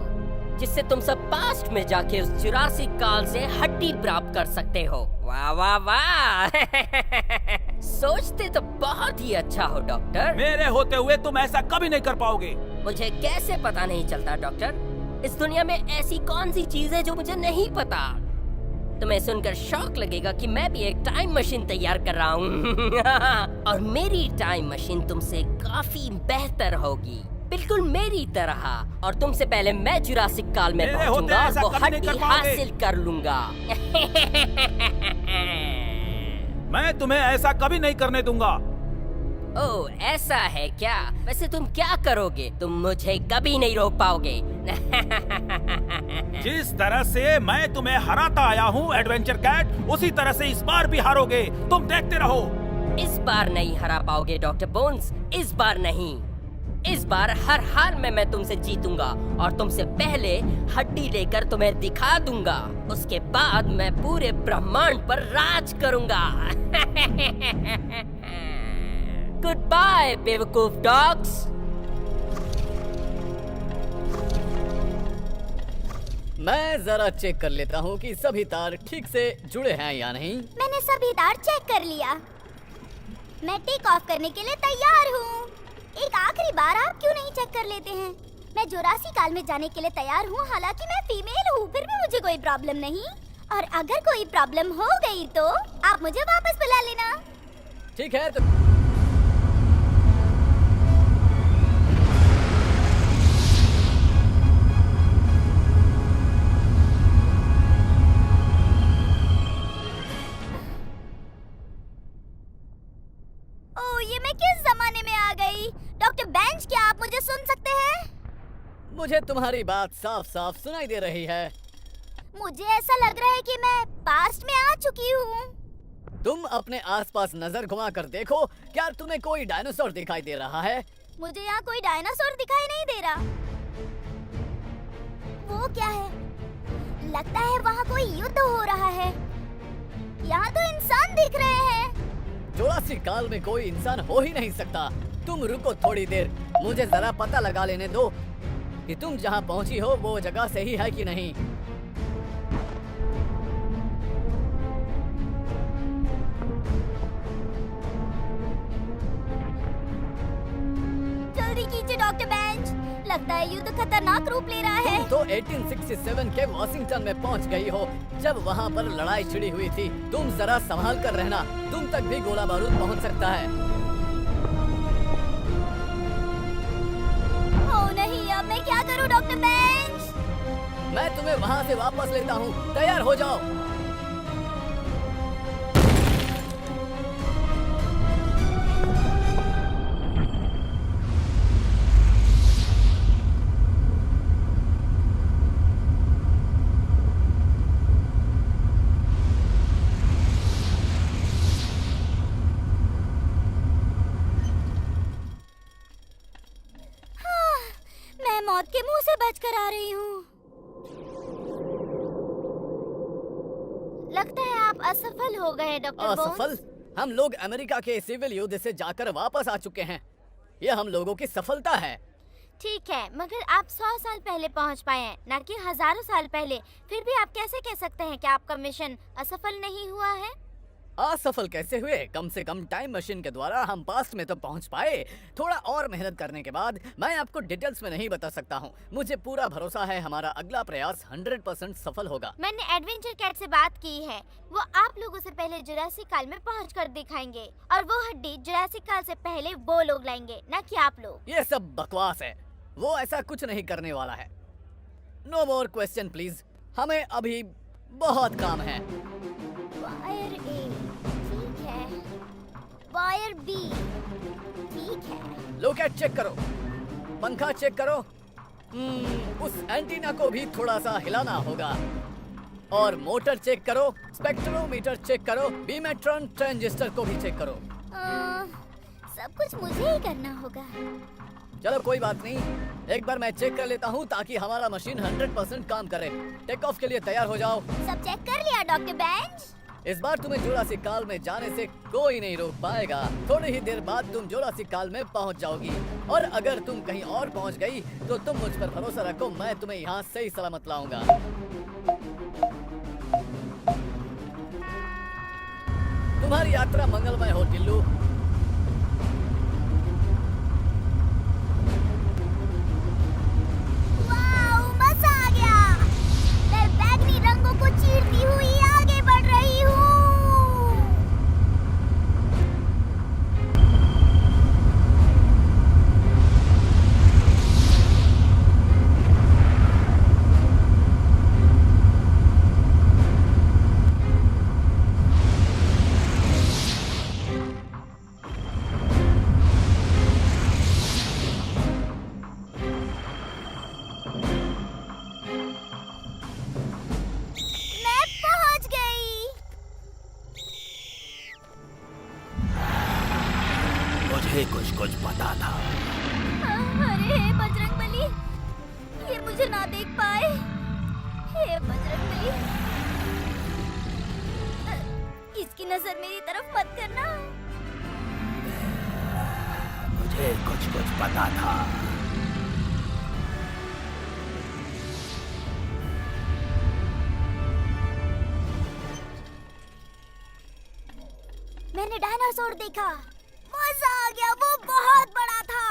जिससे तुम सब पास्ट में जाके उस जुरासिक काल से हड्डी प्राप्त कर सकते हो। वाह वाह वाह! सोचते तो बहुत ही अच्छा हो डॉक्टर। मेरे होते हुए तुम ऐसा कभी नहीं कर पाओगे। मुझे कैसे पता नहीं चलता डॉक्टर? इस दुनिया में ऐसी कौन सी चीज है जो मुझे नहीं पता? तुम्हें सुनकर शौक लगेगा कि मैं भी एक टाइम मशीन तैयार कर रहा हूँ। और मेरी टाइम मशीन तुमसे काफी बेहतर होगी, बिल्कुल मेरी तरह। और तुमसे पहले मैं जुरासिक काल में मेरे होते पहुंचूंगा, ऐसा वो कभी नहीं हड्डी कर पाओगे। हासिल कर लूंगा। मैं तुम्हें ऐसा कभी नहीं करने दूंगा। ओह, ऐसा है क्या? वैसे तुम क्या करोगे? तुम मुझे कभी नहीं रोक पाओगे। जिस तरह से मैं तुम्हें हराता आया हूँ एडवेंचर कैट, उसी तरह से इस बार भी हारोगे। तुम देखते रहो। इस बार नहीं हरा पाओगे डॉक्टर बोन्स, इस बार नहीं। इस बार हर हाल में मैं तुमसे जीतूंगा और तुमसे पहले हड्डी लेकर तुम्हें दिखा दूंगा। उसके बाद मैं पूरे ब्रह्मांड पर राज करूंगा। गुड बाय बेवकूफ डॉग्स। मैं जरा चेक कर लेता हूँ कि सभी तार ठीक से जुड़े हैं या नहीं। मैंने सभी तार चेक कर लिया। मैं टेक ऑफ करने के लिए तैयार हूँ। एक आखिरी बार आप क्यों नहीं चेक कर लेते हैं? मैं जुरासी काल में जाने के लिए तैयार हूँ, हालांकि मैं फीमेल हूँ, फिर भी मुझे कोई प्रॉब्लम नहीं। और अगर कोई प्रॉब्लम हो गई तो आप मुझे वापस बुला लेना। ठीक है तो ये मैं किस जमाने में आ गई? डॉक्टर बेंच, क्या आप मुझे सुन सकते हैं? मुझे तुम्हारी बात साफ साफ सुनाई दे रही है। मुझे ऐसा लग रहा है कि मैं पास्ट में आ चुकी हूँ। तुम अपने आसपास नजर घुमा कर देखो, क्या तुम्हें कोई डायनासोर दिखाई दे रहा है? मुझे यहाँ कोई डायनासोर दिखाई नहीं दे रहा। वो क्या है? लगता है वहाँ कोई युद्ध हो रहा है। यहाँ तो इंसान दिख रहे हैं। जुरासिक काल में कोई इंसान हो ही नहीं सकता। तुम रुको थोड़ी देर, मुझे जरा पता लगा लेने दो कि तुम जहाँ पहुँची हो वो जगह सही है कि नहीं। जल्दी कीजिए डॉक्टर बेंच, लगता है युद्ध खतरनाक रूप ले रहा है। तुम तो 1867 के वॉशिंगटन में पहुंच गई हो, जब वहां पर लड़ाई छिड़ी हुई थी। तुम जरा संभाल कर रहना, तुम तक भी गोला बारूद पहुंच सकता है। ओह नहीं, अब मैं क्या करूं डॉक्टर बेंच? मैं तुम्हें वहां से वापस लेता हूँ, तैयार हो जाओ। मैं मौत के मुंह से बचकर आ रही हूँ। लगता है आप असफल हो गए डॉक्टर बोन्स। असफल? हम लोग अमेरिका के सिविल युद्ध से जाकर वापस आ चुके हैं। यह हम लोगों की सफलता है। ठीक है, मगर आप 100 साल पहले पहुंच पाए हैं, न कि हजारों साल पहले। फिर भी आप कैसे कह सकते हैं कि आपका मिशन असफल नहीं हुआ है? असफल कैसे हुए? कम से कम टाइम मशीन के द्वारा हम पास्ट में तो पहुंच पाए। थोड़ा और मेहनत करने के बाद मैं आपको डिटेल्स में नहीं बता सकता हूं। मुझे पूरा भरोसा है हमारा अगला प्रयास 100% सफल होगा। मैंने एडवेंचर कैट से बात की है। वो आप लोगों से पहले जुरासिक काल में पहुंचकर दिखाएंगे, और वो हड्डी जुरासिक काल से पहले वो लोग लाएंगे, न कि आप लोग। ये सब बकवास है, वो ऐसा कुछ नहीं करने वाला है। नो मोर क्वेश्चन प्लीज, हमें अभी बहुत काम है। वायर ए ठीक है, वायर बी ठीक है। लोकेट चेक करो, पंखा चेक करो। उस एंटीना को भी थोड़ा सा हिलाना होगा। और मोटर चेक करो, स्पेक्ट्रोमीटर चेक करो, बीमेट्रॉन ट्रांजिस्टर को भी चेक करो। सब कुछ मुझे ही करना होगा। चलो कोई बात नहीं, एक बार मैं चेक कर लेता हूँ ताकि हमारा मशीन 100% काम करे। टेक ऑफ के लिए तैयार हो जाओ। सब चेक कर लिया डॉक्टर बेंच? इस बार तुम्हें जुरासिक काल में जाने से कोई नहीं रोक पाएगा। थोड़ी ही देर बाद तुम जुरासिक काल में पहुंच जाओगी। और अगर तुम कहीं और पहुंच गई तो तुम मुझ पर भरोसा रखो, मैं तुम्हें यहाँ सही सलामत लाऊंगा। तुम्हारी यात्रा मंगलमय हो टिल्लू। वाओ, मजा आ गया। मैं बैगनी रंगों को चीरती हुई आगे बढ़ रही हूँ। मैं पहुंच गई। मुझे कुछ कुछ पता था। अरे हे बजरंगबली, ये मुझे ना देख पाए। हे बजरंगबली, इसकी नजर मेरी तरफ मत करना। मुझे कुछ कुछ पता था। मैंने डायनासोर देखा, मजा आ गया। वो बहुत बड़ा था।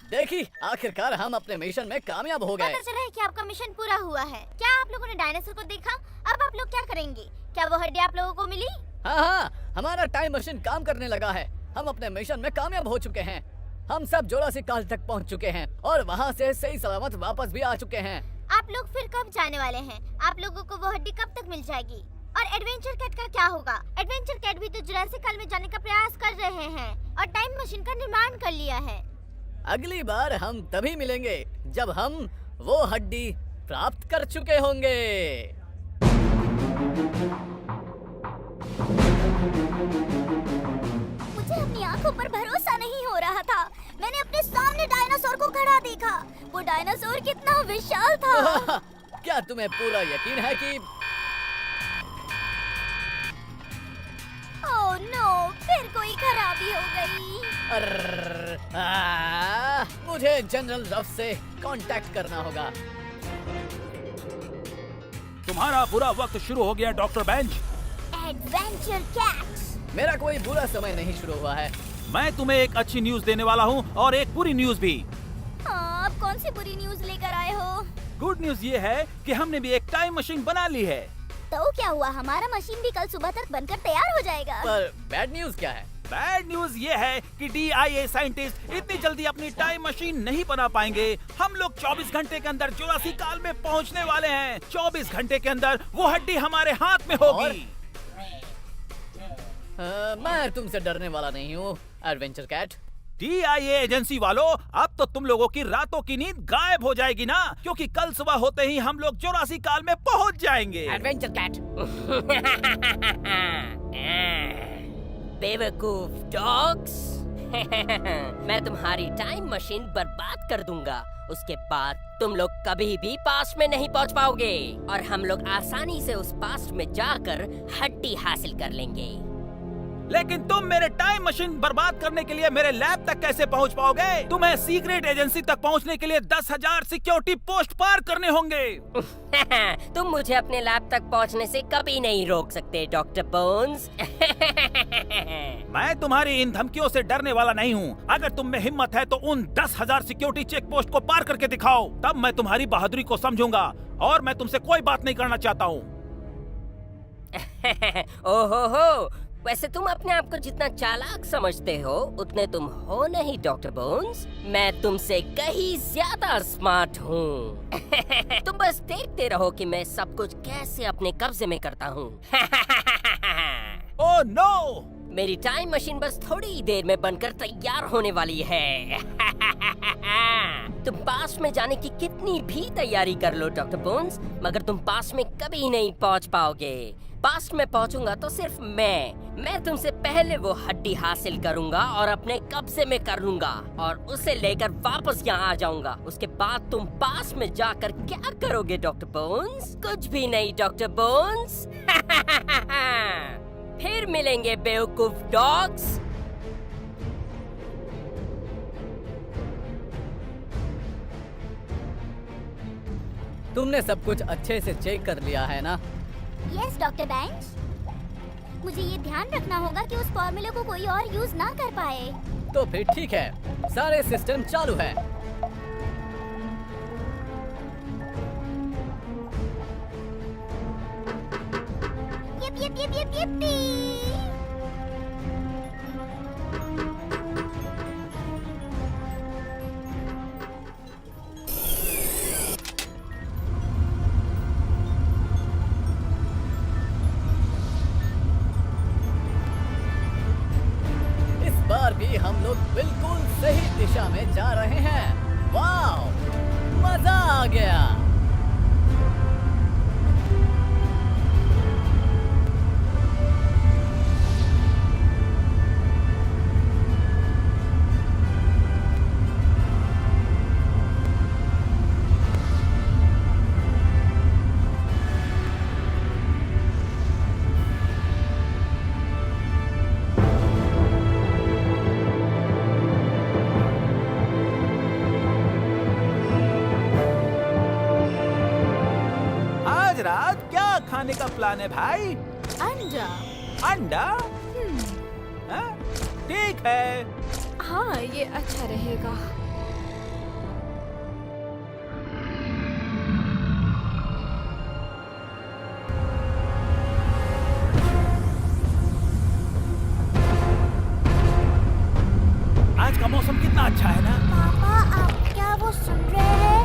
देखी, आखिरकार हम अपने मिशन में कामयाब हो गए। पता चला है कि आपका मिशन पूरा हुआ है। क्या आप लोगों ने डायनासोर को देखा? अब आप लोग क्या करेंगे? क्या वो हड्डी आप लोगों को मिली? हाँ, हमारा टाइम मशीन काम करने लगा है। हम अपने मिशन में कामयाब हो चुके हैं। हम सब जुरासिक काल तक पहुंच चुके हैं और वहाँ से सही सलामत वापस भी आ चुके हैं। आप लोग फिर कब जाने वाले हैं? आप लोगों को वो हड्डी कब तक मिल जाएगी? और एडवेंचर कैट का क्या होगा? एडवेंचर कैट भी तो जुरासिक काल में जाने का प्रयास कर रहे हैं और टाइम मशीन का निर्माण कर लिया है। अगली बार हम तभी मिलेंगे जब हम वो हड्डी प्राप्त कर चुके होंगे। मुझे अपनी आंखों पर भरोसा नहीं हो रहा था। मैंने अपने सामने डायनासोर को खड़ा देखा। वो डायनासोर कितना विशाल था। क्या तुम्हें पूरा यकीन है कि ओह नो, फिर कोई खराबी हो गई। मुझे जनरल रफ से कांटेक्ट करना होगा। तुम्हारा बुरा वक्त शुरू हो गया डॉक्टर बेंच। Adventure cat. मेरा कोई बुरा समय नहीं शुरू हुआ है। मैं तुम्हें एक अच्छी न्यूज देने वाला हूँ और एक बुरी न्यूज भी। हाँ, आप कौन सी बुरी न्यूज लेकर आए हो? गुड न्यूज ये है कि हमने भी एक टाइम मशीन बना ली है। तो क्या हुआ? हमारा मशीन भी कल सुबह तक बनकर तैयार हो जाएगा। पर बैड न्यूज क्या है? बैड न्यूज ये है कि DIA साइंटिस्ट इतनी जल्दी अपनी टाइम मशीन नहीं बना पाएंगे। हम लोग 24 घंटे के अंदर जुरासिक काल में पहुंचने वाले हैं। 24 घंटे के अंदर वो हड्डी हमारे हाथ में होगी। मैं तुमसे डरने वाला नहीं हूँ एडवेंचर कैट। DIA एजेंसी वालों, अब तो तुम लोगों की रातों की नींद गायब हो जाएगी ना, क्योंकि कल सुबह होते ही हम लोग जुरासिक काल में पहुंच जाएंगे। Adventure cat. बेवकूफ डॉग्स। मैं तुम्हारी टाइम मशीन बर्बाद कर दूंगा। उसके बाद तुम लोग कभी भी पास्ट में नहीं पहुंच पाओगे और हम लोग आसानी से उस पास्ट में जाकर हड्डी हासिल कर लेंगे। लेकिन तुम मेरे टाइम मशीन बर्बाद करने के लिए मेरे लैब तक कैसे पहुंच पाओगे? तुम्हें सीक्रेट एजेंसी तक पहुंचने के लिए 10,000 सिक्योरिटी पोस्ट पार करने होंगे। तुम मुझे अपने लैब तक पहुंचने से कभी नहीं रोक सकते डॉक्टर बोन्स। मैं तुम्हारी इन धमकियों से डरने वाला नहीं हूँ। अगर तुम में हिम्मत है तो उन 10,000 सिक्योरिटी चेक पोस्ट को पार करके दिखाओ, तब मैं तुम्हारी बहादुरी को समझूंगा और मैं तुमसे कोई बात नहीं करना चाहता हूँ। ओहो, वैसे तुम अपने आप को जितना चालाक समझते हो उतने तुम हो नहीं डॉक्टर बोन्स। मैं तुमसे कहीं ज्यादा स्मार्ट हूँ। तुम बस देखते रहो कि मैं सब कुछ कैसे अपने कब्जे में करता हूँ। Oh no! मेरी टाइम मशीन बस थोड़ी देर में बनकर तैयार होने वाली है। तुम पास में जाने की कितनी भी तैयारी कर लो डॉक्टर बोन्स, मगर तुम पास में कभी नहीं पहुंच पाओगे। पास में पहुंचूंगा तो सिर्फ मैं तुमसे पहले वो हड्डी हासिल करूंगा और अपने कब्जे में कर लूंगा और उसे लेकर वापस यहाँ आ जाऊंगा। उसके बाद तुम पास में जाकर क्या करोगे डॉक्टर बोन्स? कुछ भी नहीं डॉक्टर बोन्स। फिर मिलेंगे बेवकूफ डॉग्स। तुमने सब कुछ अच्छे से चेक कर लिया है ना? Yes doctor banks. मुझे ये ध्यान रखना होगा कि उस फॉर्मूले को कोई और यूज ना कर पाए। तो फिर ठीक है, सारे सिस्टम चालू है। yippee! इस बार भी हम लोग बिल्कुल सही दिशा में जा रहे हैं। वाह, मजा आ गया। रात क्या खाने का प्लान है भाई? अंडा। अंडा? हाँ, ठीक है। हाँ, ये अच्छा रहेगा। आज का मौसम कितना अच्छा है ना? पापा, आप क्या वो सुन रहे हैं?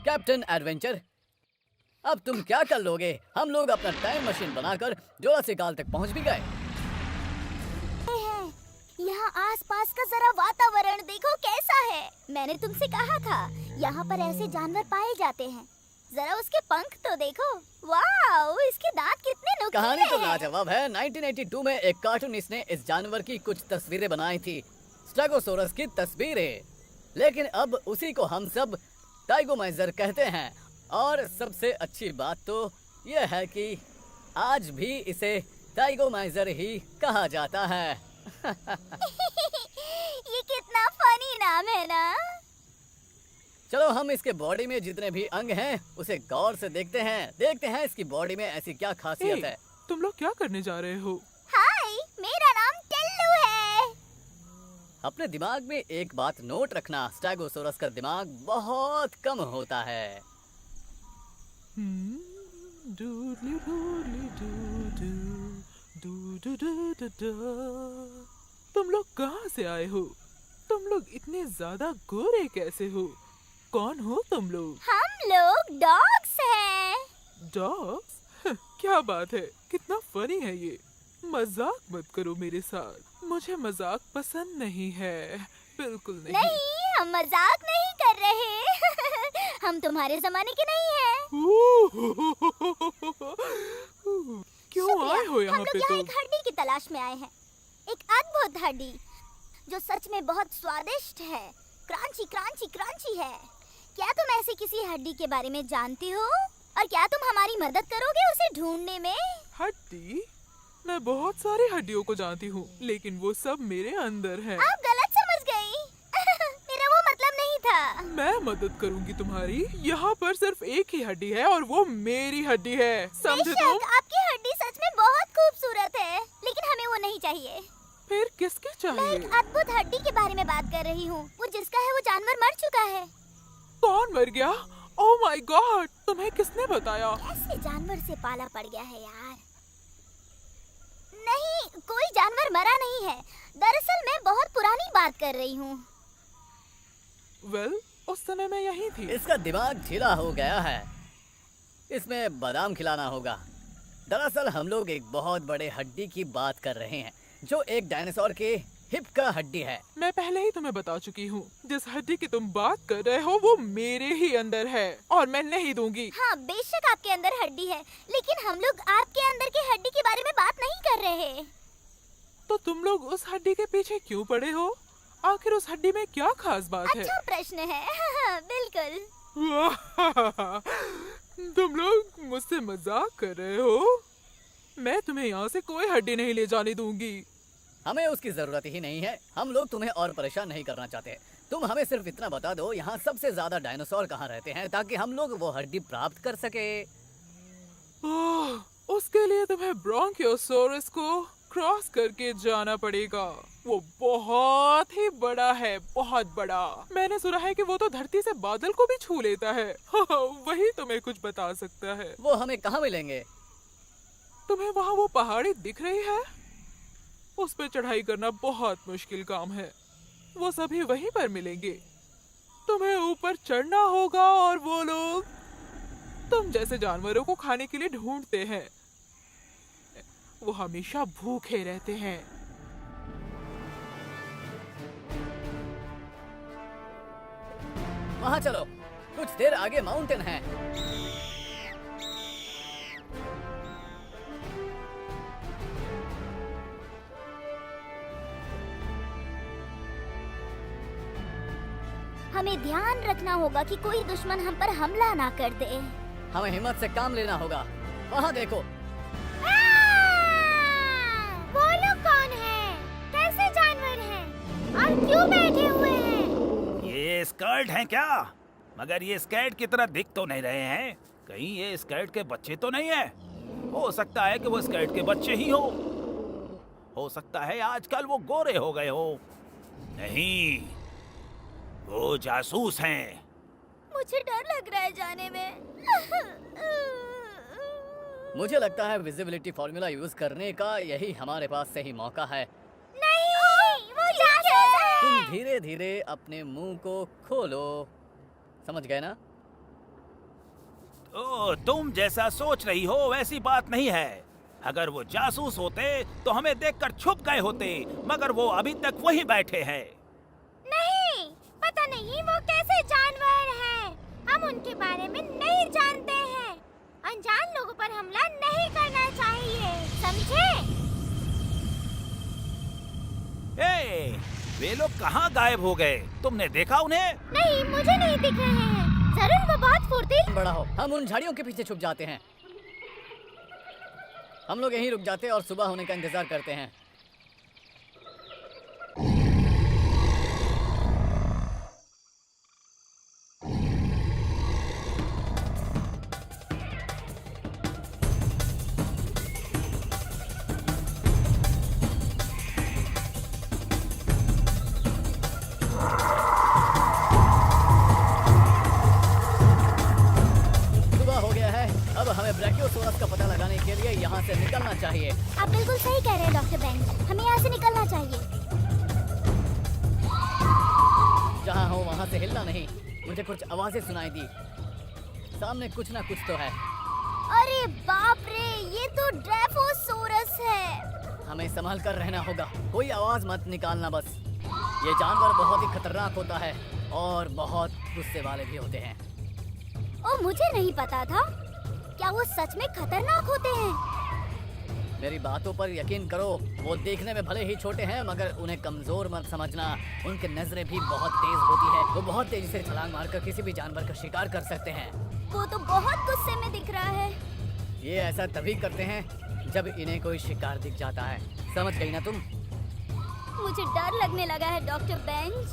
कैप्टन एडवेंचर, अब तुम क्या कर लोगे? हम लोग अपना टाइम मशीन बनाकर जोरासिक काल तक पहुंच भी गए। यहाँ आसपास का जरा वातावरण देखो कैसा है। मैंने तुमसे कहा था यहाँ पर ऐसे जानवर पाए जाते हैं। जरा उसके पंख तो देखो। वाओ, इसके दांत कितने नुकीले कहानी तो हैं। लाजवाब है। 1982 में एक कार्टूनिस्ट ने इस जानवर की कुछ तस्वीरें बनाई थी, स्टेगोसोरस की तस्वीरें। लेकिन अब उसी को हम सब टाइगोमाइजर कहते हैं। और सबसे अच्छी बात तो यह है कि आज भी इसे टाइगोमाइजर ही कहा जाता है। ये कितना फनी नाम है ना। चलो हम इसके बॉडी में जितने भी अंग हैं उसे गौर से देखते हैं इसकी बॉडी में ऐसी क्या खासियत है। तुम लोग क्या करने जा रहे हो? हाय, मेरा नाम टेल्लू है। अपने दिमाग में एक बात नोट रखना, स्टेगोसोरस का दिमाग बहुत कम होता है। डूडली डूडली डूडू, डूडू डूडू डू। तुम लोग कहाँ से आए हो? तुम लोग इतने ज्यादा गोरे कैसे हो? कौन हो तुम लोग? हम लोग डॉग्स हैं। डॉग्स? क्या बात है, कितना फनी है ये। मजाक मत करो मेरे साथ, मुझे मजाक पसंद नहीं है, बिल्कुल नहीं। नहीं, हम मजाक नहीं कर रहे। हम तुम्हारे जमाने के नहीं हैं। क्यों शुक्रिया, आए हो यहाँ हम पे लोग यहाँ तुम? एक हड्डी की तलाश में आए हैं। एक अद्भुत हड्डी जो सच में बहुत स्वादिष्ट है, क्रांची क्रांची क्रांची है। क्या तुम ऐसी किसी हड्डी के बारे में जानते हो? और क्या तुम हमारी मदद करोगे उसे ढूंढने में? हड्डी? मैं बहुत सारी हड्डियों को जानती हूँ, लेकिन वो सब मेरे अंदर है। आप गलत समझ गई। मेरा वो मतलब नहीं था। मैं मदद करूँगी तुम्हारी। यहाँ पर सिर्फ एक ही हड्डी है और वो मेरी हड्डी है, समझे तुम? बेशक, आपकी हड्डी सच में बहुत खूबसूरत है, लेकिन हमें वो नहीं चाहिए। फिर किसकी मैं चाहिए? एक अद्भुत हड्डी के बारे में बात कर रही हूँ। वो जिसका है वो जानवर मर चुका है। कौन मर गया? ओह माय गॉड, तुम्हें किसने बताया? कैसे जानवर से पाला पड़ गया है यार। नहीं, कोई जानवर मरा नहीं है। दरअसल मैं बहुत पुरानी बात कर रही हूँ। वेल, उस समय मैं यहीं थी। इसका दिमाग ढीला हो गया है, इसमें बादाम खिलाना होगा। दरअसल हम लोग एक बहुत बड़े हड्डी की बात कर रहे हैं जो एक डायनासोर के हिप का हड्डी है। मैं पहले ही तुम्हें बता चुकी हूँ, जिस हड्डी की तुम बात कर रहे हो वो मेरे ही अंदर है और मैं नहीं दूंगी। हाँ, बेशक आपके अंदर हड्डी है, लेकिन हम लोग आपके अंदर की हड्डी के बारे में बात नहीं कर रहे। तो तुम लोग उस हड्डी के पीछे क्यों पड़े हो? आखिर उस हड्डी में क्या खास बात है? अच्छा प्रश्न है। बिल्कुल। तुम लोग मुझसे मजाक कर रहे हो? मैं तुम्हें यहाँ से कोई हड्डी नहीं ले जाने दूंगी। हमें उसकी जरूरत ही नहीं है। हम लोग तुम्हें और परेशान नहीं करना चाहते। तुम हमें सिर्फ इतना बता दो यहाँ सबसे ज्यादा डायनासोर कहाँ रहते हैं, ताकि हम लोग वो हड्डी प्राप्त कर सके। उसके लिए तुम्हें ब्रोंकियोसोरस को क्रॉस करके जाना पड़ेगा। वो बहुत ही बड़ा है, बहुत बड़ा। मैंने सुना है कि वो तो धरती से बादल को भी छू लेता है। वही तुम्हें कुछ बता सकता है। वो हमें कहाँ मिलेंगे? तुम्हें वहाँ वो पहाड़ी दिख रही है? उस पर चढ़ाई करना बहुत मुश्किल काम है। वो सभी वहीं पर मिलेंगे। तुम्हें ऊपर चढ़ना होगा और वो लोग तुम जैसे जानवरों को खाने के लिए ढूंढते हैं। वो हमेशा भूखे रहते हैं। वहाँ चलो, कुछ देर आगे माउंटेन है। हमें ध्यान रखना होगा कि कोई दुश्मन हम पर हमला ना कर दे। हमें हिम्मत से काम लेना होगा। वहाँ देखो। वो लोग कौन हैं? कैसे जानवर हैं? और क्यों बैठे हुए हैं? ये स्कर्ट हैं क्या? मगर ये स्कर्ट की तरह दिख तो नहीं रहे हैं। कहीं ये स्कर्ट के बच्चे तो नहीं है? हो सकता है कि वो स्कर्ट के बच्चे ही हो सकता है आजकल वो गोरे हो गए हो। नहीं, वो जासूस हैं। मुझे डर लग रहा है जाने में। मुझे लगता है विजिबिलिटी फॉर्मूला यूज करने का यही हमारे पास सही मौका है। नहीं, वो जासूस है। तुम धीरे धीरे अपने मुंह को खोलो, समझ गए ना? ओ, तुम जैसा सोच रही हो वैसी बात नहीं है। अगर वो जासूस होते तो हमें देखकर छुप गए होते, मगर वो अभी तक वहीं बैठे हैं। नहीं, पता नहीं वो कैसे जानवर हैं। हम उनके बारे में नहीं जानते हैं। अनजान लोगों पर हमला नहीं करना चाहिए, समझे? ए, वे लोग कहाँ गायब हो गए? तुमने देखा उन्हें? नहीं, मुझे नहीं दिख रहे हैं। जरूर वो बहुत फुर्तीले। बड़ा हो, हम उन झाड़ियों के पीछे छुप जाते हैं। हम लोग यहीं रुक जाते हैं और सुबह होने का इंतजार करते हैं। ब्रैकियोसोरस का पता लगाने के लिए यहाँ से निकलना चाहिए। आप बिल्कुल सही कह रहे हैं डॉक्टर बेंच, हमें यहाँ से निकलना चाहिए। जहाँ हो वहाँ से हिलना नहीं। मुझे कुछ आवाजें सुनाई दी, सामने कुछ ना कुछ तो है। अरे बाप रे, ये तो ड्रैफोसोरस है। हमें संभाल कर रहना होगा, कोई आवाज मत निकालना बस। ये जानवर बहुत ही खतरनाक होता है और बहुत गुस्से वाले भी होते हैं। ओ, मुझे नहीं पता था। क्या वो सच में खतरनाक होते हैं? मेरी बातों पर यकीन करो, वो देखने में भले ही छोटे हैं मगर उन्हें कमजोर मत समझना। उनकी नजरें भी बहुत तेज होती है। वो बहुत तेजी से छलांग मारकर किसी भी जानवर का शिकार कर सकते हैं। वो तो बहुत गुस्से में दिख रहा है। ये ऐसा तभी करते हैं जब इन्हें कोई शिकार दिख जाता है, समझ गई ना तुम? मुझे डर लगने लगा है डॉक्टर बेंच।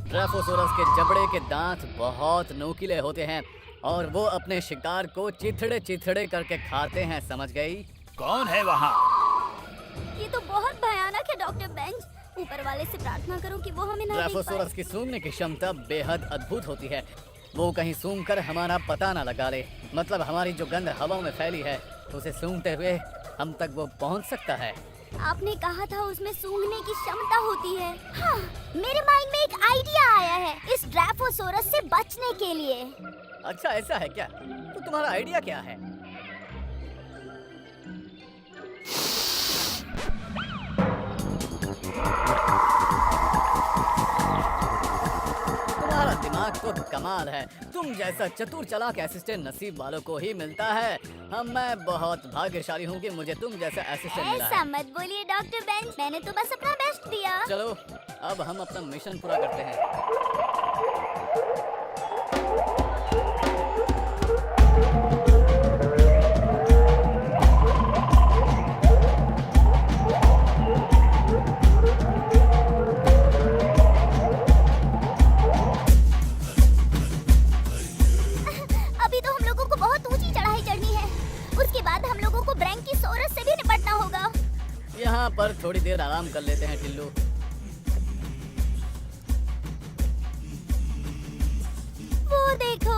ड्रैफोसोरस के जबड़े के दांत बहुत नुकीले होते हैं और वो अपने शिकार को चिथड़े चिथड़े करके खाते हैं, समझ गई? कौन है वहाँ? ये तो बहुत भयानक है डॉक्टर बेंच। ऊपर वाले से प्रार्थना करो कि वो हमें ना देख ड्रैफोसोरस पाए। की सूंघने की क्षमता बेहद अद्भुत होती है। वो कहीं सूंघ कर हमारा पता ना लगा ले, मतलब हमारी जो गंध हवा में फैली है उसे सूंघते हुए हम तक वो पहुंच सकता है। आपने कहा था उसमें सूंघने की क्षमता होती है। हाँ, मेरे माइंड में एक आइडिया आया है इस ड्रैफोसोरस से बचने के लिए। अच्छा ऐसा है क्या? तो तुम्हारा आइडिया क्या है? तुम्हारा दिमाग तो कमाल है। तुम जैसा चतुर चालाक असिस्टेंट नसीब वालों को ही मिलता है। मैं बहुत भाग्यशाली हूँ कि मुझे तुम जैसा असिस्टेंट मिला ऐसा है। मत बोलिए डॉक्टर बेंच, मैंने तो बस अपना बेस्ट दिया। चलो अब हम अपना मिशन पूरा करते हैं। अभी तो हम लोगों को बहुत ऊंची चढ़ाई चढ़नी है। उसके बाद हम लोगों को ब्रैंकियोसोरस से भी निपटना होगा। यहाँ पर थोड़ी देर आराम कर लेते हैं टिल्लू। वो देखो,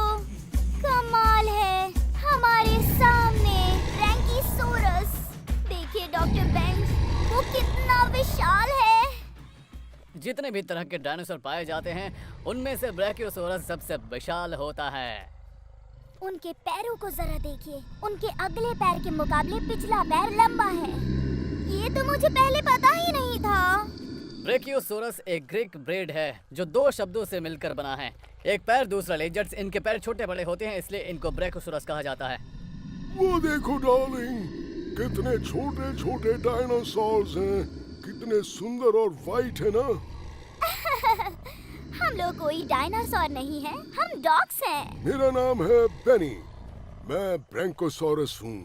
कमाल है, हमारे सामने ब्रैंकियोसोरस। देखिए डॉक्टर बेंच, वो कितना विशाल है। जितने भी तरह के डायनासोर पाए जाते हैं उनमें से ब्रैकियोसोरस सबसे विशाल होता है। उनके पैरों को जरा देखिए, उनके अगले पैर के मुकाबले पिछला पैर लंबा है। ये तो मुझे पहले पता ही नहीं था। ब्रैकियोसोरस एक ग्रीक ब्रीड है जो दो शब्दों से मिलकर बना है। एक पैर, दूसरा लेजर्स। इनके पैर छोटे बड़े होते हैं इसलिए इनको ब्रैकियोसोरस कहा जाता है। वो देखो डार्लिंग, कितने छोटे छोटे डायनासोर्स हैं, कितने सुंदर और वाइट है ना। हम लोग कोई डायनासोर नहीं है, हम डॉग्स हैं। मेरा नाम है बेनी, मैं ब्रैंकोसोरस हूँ।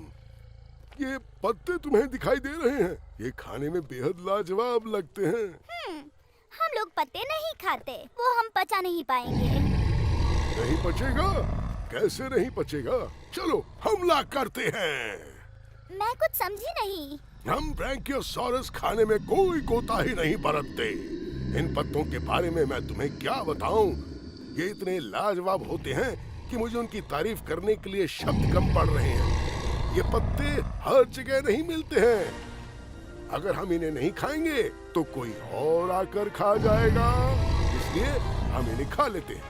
ये पत्ते तुम्हें दिखाई दे रहे हैं, ये खाने में बेहद लाजवाब लगते हैं। हम लोग पत्ते नहीं खाते, वो हम पचा नहीं पाएंगे। नहीं पचेगा? कैसे नहीं पचेगा? चलो हमला करते हैं। मैं कुछ समझी नहीं। हम ब्रैंकियोसोरस खाने में कोई कोताही नहीं बरतते। इन पत्तों के बारे में मैं तुम्हें क्या बताऊं? ये इतने लाजवाब होते हैं कि मुझे उनकी तारीफ करने के लिए शब्द कम पड़ रहे हैं। ये पत्ते हर जगह नहीं मिलते हैं। अगर हम इन्हें नहीं खाएंगे तो कोई और आकर खा जाएगा, इसलिए हम इन्हें खा लेते हैं।